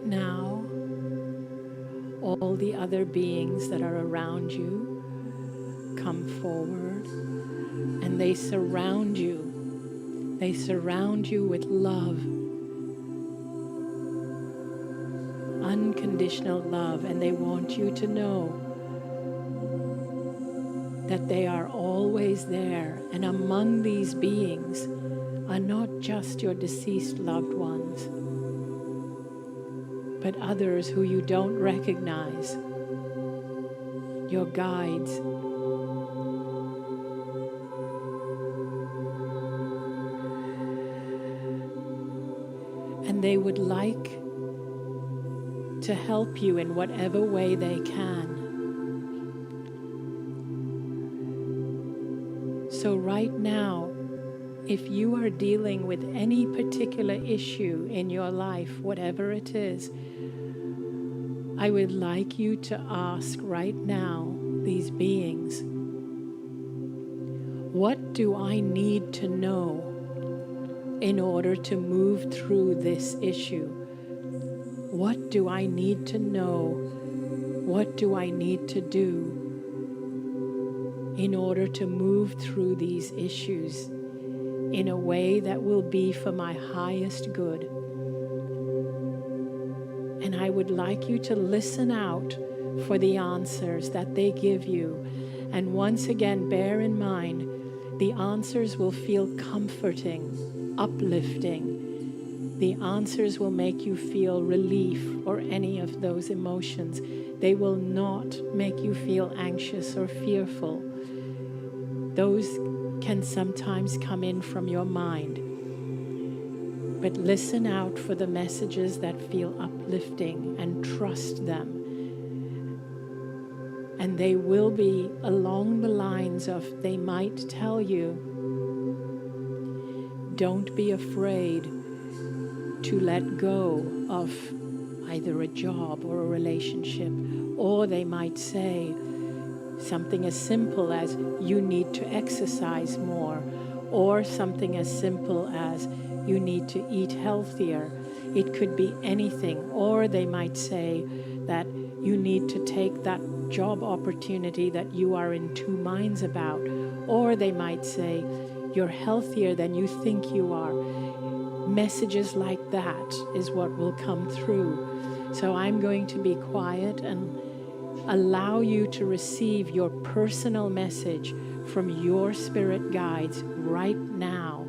S2: Now, all the other beings that are around you come forward and they surround you They surround you with love, unconditional love, and they want you to know that they are always there. And among these beings are not just your deceased loved ones, but others who you don't recognize, your guides. And they would like to help you in whatever way they can. So right now, if you are dealing with any particular issue in your life, whatever it is, I would like you to ask right now these beings, what do I need to know in order to move through this issue? What do I need to know? What do I need to do in order to move through these issues in a way that will be for my highest good? And I would like you to listen out for the answers that they give you. And once again, bear in mind, the answers will feel comforting, uplifting. The answers will make you feel relief or any of those emotions. They will not make you feel anxious or fearful. Those can sometimes come in from your mind. But listen out for the messages that feel uplifting and trust them. And they will be along the lines of, they might tell you, don't be afraid to let go of either a job or a relationship. Or they might say something as simple as, you need to exercise more. Or something as simple as, you need to eat healthier. It could be anything. Or they might say that you need to take that job opportunity that you are in two minds about. Or they might say, you're healthier than you think you are. Messages like that is what will come through. So I'm going to be quiet and allow you to receive your personal message from your spirit guides right now.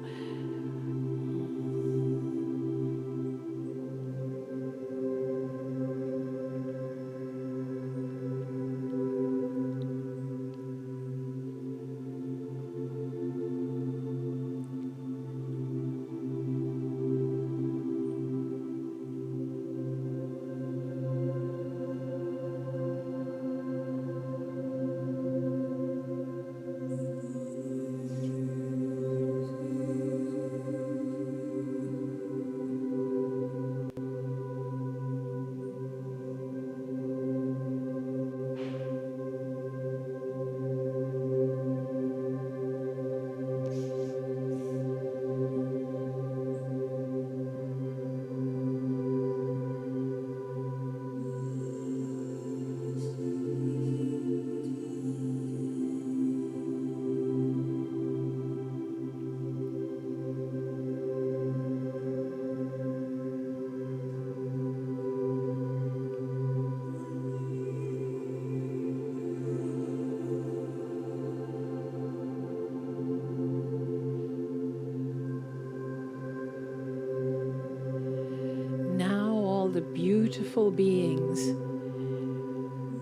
S2: The beautiful beings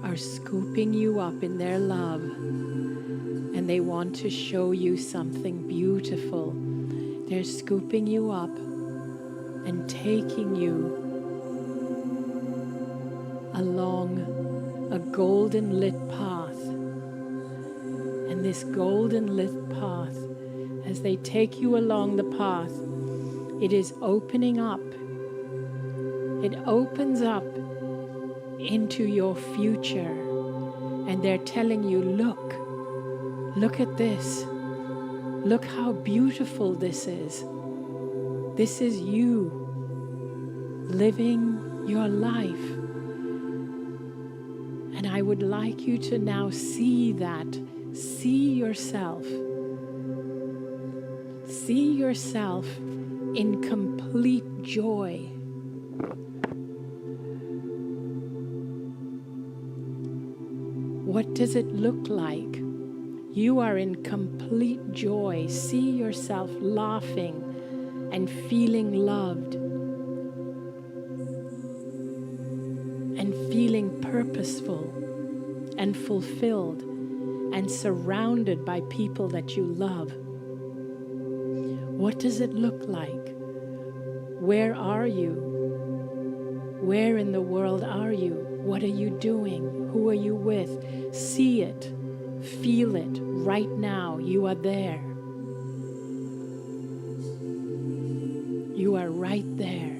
S2: are scooping you up in their love, and they want to show you something beautiful. They're scooping you up and taking you along a golden lit path. And this golden lit path, as they take you along the path, it is opening up. It opens up into your future, and they're telling you, look at this. Look how beautiful this is. This is you living your life. And I would like you to now see that. See yourself. See yourself in complete joy. What does it look like? You are in complete joy. See yourself laughing and feeling loved and feeling purposeful and fulfilled and surrounded by people that you love. What does it look like? Where are you? Where in the world are you? What are you doing? Who are you with? See it. Feel it right now. You are there. You are right there.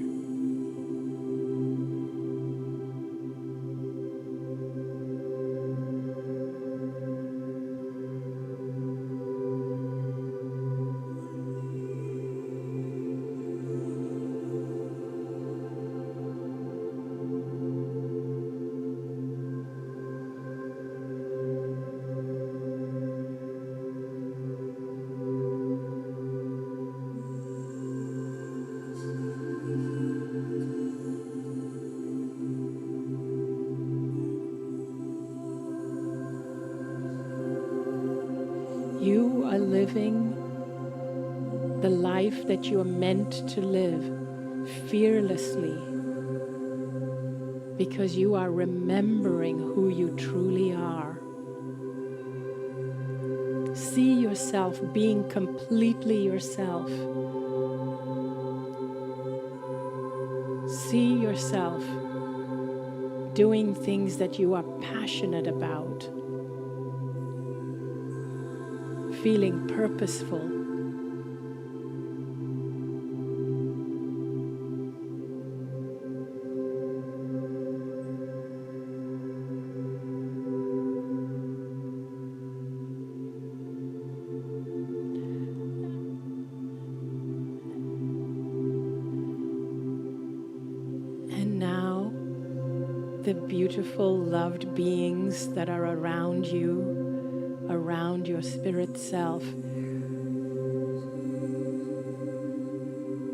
S2: You are living the life that you are meant to live fearlessly because you are remembering who you truly are. See yourself being completely yourself. See yourself doing things that you are passionate about. Feeling purposeful. And now, the beautiful, loved beings that are around you, around your spirit self,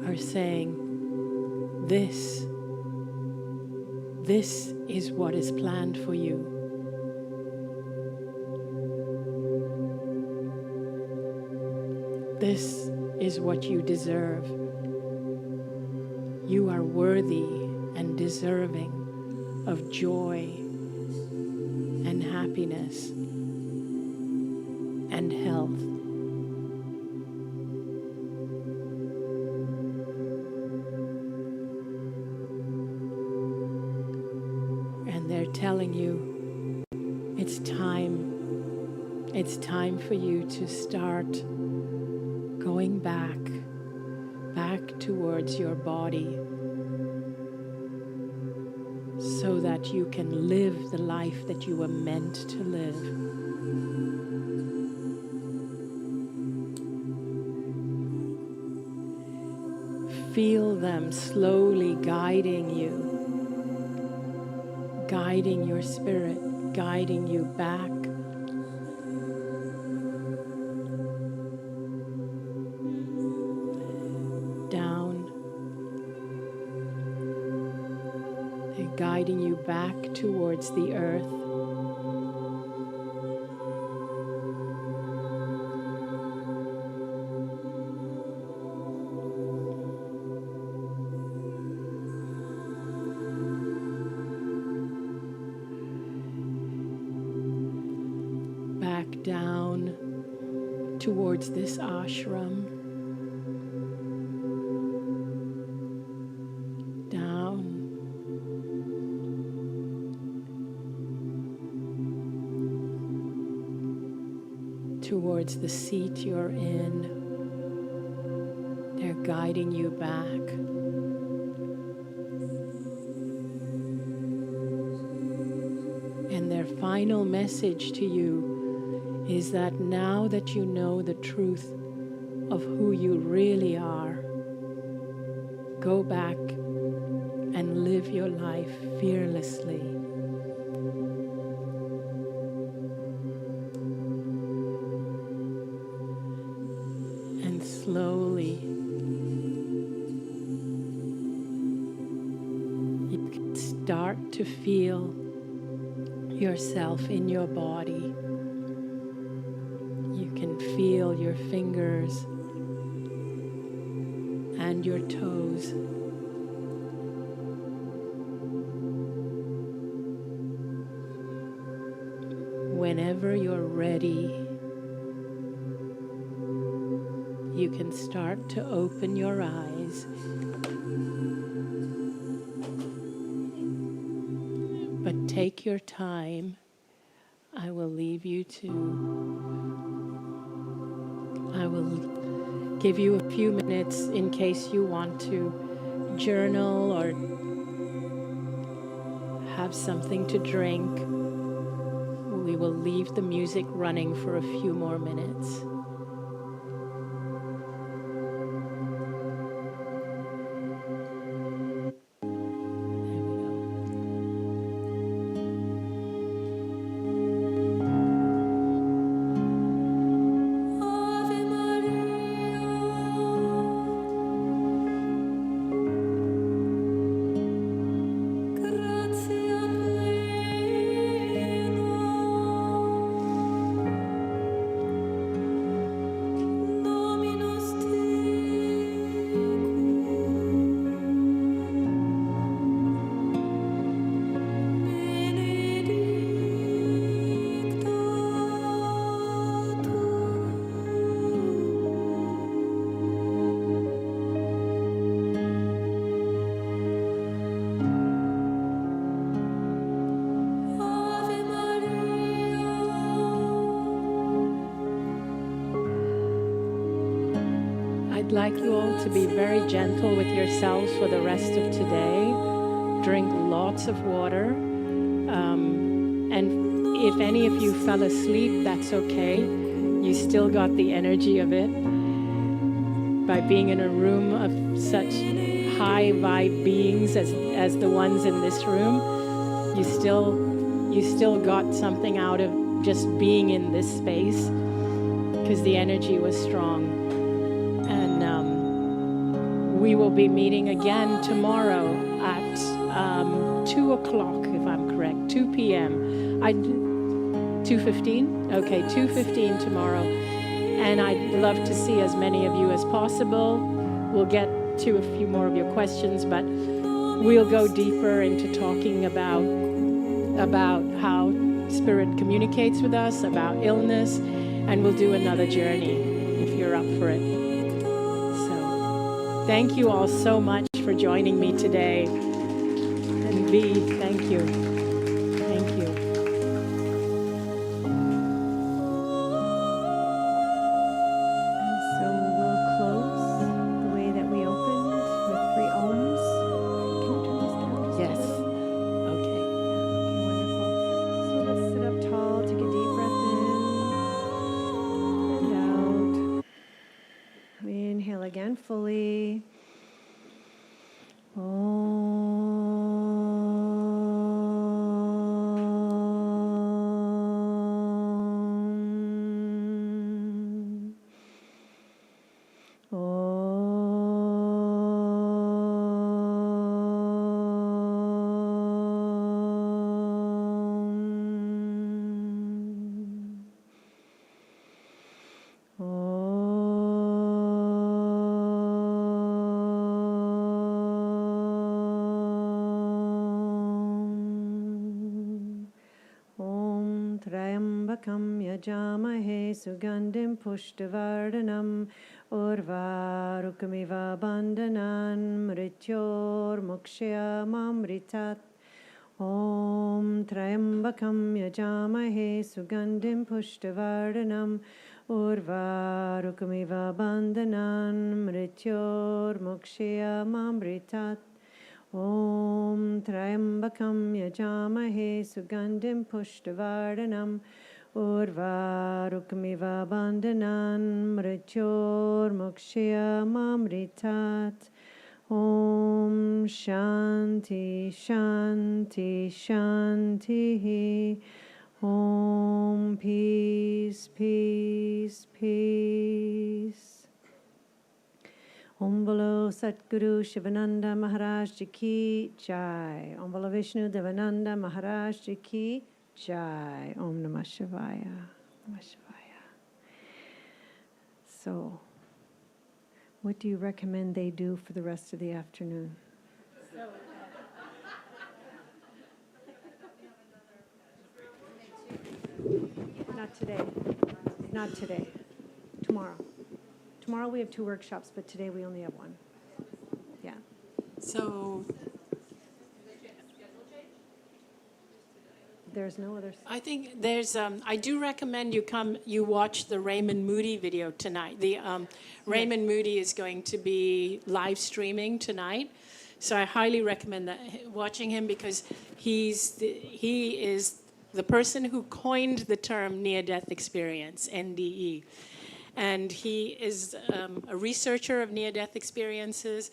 S2: are saying, this is what is planned for you. This is what you deserve. You are worthy and deserving of joy and happiness and health. And they're telling you it's time. It's time for you to start going back towards your body so that you can live the life that you were meant to live. Feel them slowly guiding you, guiding your spirit, guiding you back. Down. They're guiding you back towards the earth. Down towards this ashram, down towards the seat you're in. They're guiding you back. And their final message to you is that now that you know the truth of who you really are, go back and live your life fearlessly. And And slowly, you can start to feel yourself in your body. You can feel your fingers and your toes. Whenever you're ready, you can start to open your eyes. But take your time. I will leave you I will give you a few minutes in case you want to journal or have something to drink. We will leave the music running for a few more minutes. I'd like you all to be very gentle with yourselves for the rest of today. Drink lots of water. And if any of you fell asleep, that's okay. You still got the energy of it. By being in a room of such high vibe beings as the ones in this room, you still got something out of just being in this space because the energy was strong. We will be meeting again tomorrow at 2 o'clock, if I'm correct, 2 p.m. 2:15? Okay, 2:15 tomorrow. And I'd love to see as many of you as possible. We'll get to a few more of your questions, but we'll go deeper into talking about how Spirit communicates with us, about illness, and we'll do another journey if you're up for it. Thank you all so much for joining me today. And V, thank you. Thank you.
S1: And so we'll close the way that we opened with 3 ohms. Can you turn this down?
S2: Yes. Okay.
S1: Okay, wonderful. So let's sit up tall, take a deep breath in and out. We inhale again fully. Yajamahe Sugandim Pushtivardhanam Urvarukamiva Bandhanan Mrityor Mukshayamamritat Om Trayambakam Yajamahe Sugandim Pushtivardhanam Urvarukamiva Bandhanan Mrityor Mukshayamamritat Om Trayambakam Yajamahe Sugandim Pushtivardhanam Urvarukamiva Bandhanan Mrityor Mukshayamamritat Om Shanti Shanti Shanti Om Peace Peace Peace Bolo Satguru Sivananda Maharaj Ji Ki Jai. Om Bolo Vishnu Devananda Maharaj Ji Ki Jai. Om Namah Shivaya. Namah Shivaya. So, what do you recommend they do for the rest of the afternoon? Not today. Not today. Tomorrow. Tomorrow we have 2 workshops, but today we only have 1. Yeah.
S2: So
S1: There's no other.
S2: I think there's, I do recommend you watch the Raymond Moody video tonight. The Raymond Moody is going to be live streaming tonight. So I highly recommend watching him, because he is the person who coined the term near-death experience, NDE. And he is a researcher of near-death experiences.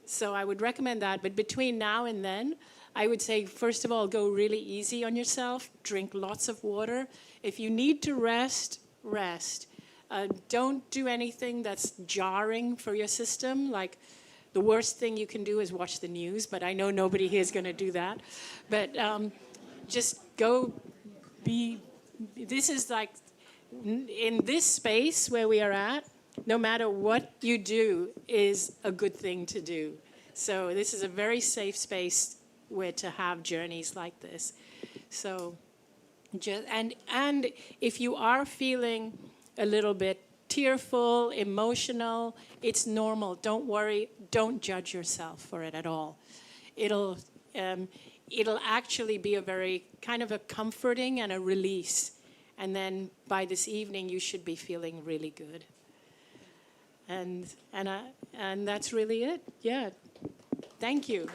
S2: So I would recommend that. But between now and then, I would say, first of all, go really easy on yourself. Drink lots of water. If you need to rest, rest. Don't do anything that's jarring for your system. Like, the worst thing you can do is watch the news, but I know nobody here is going to do that. But just go be, this is like, in this space where we are at, no matter what you do is a good thing to do. So this is a very safe space where to have journeys like this. So, and if you are feeling a little bit tearful, emotional, it's normal. Don't worry. Don't judge yourself for it at all. It'll actually be a very kind of a comforting and a release. And then by this evening, you should be feeling really good. And that's really it. Yeah. Thank you.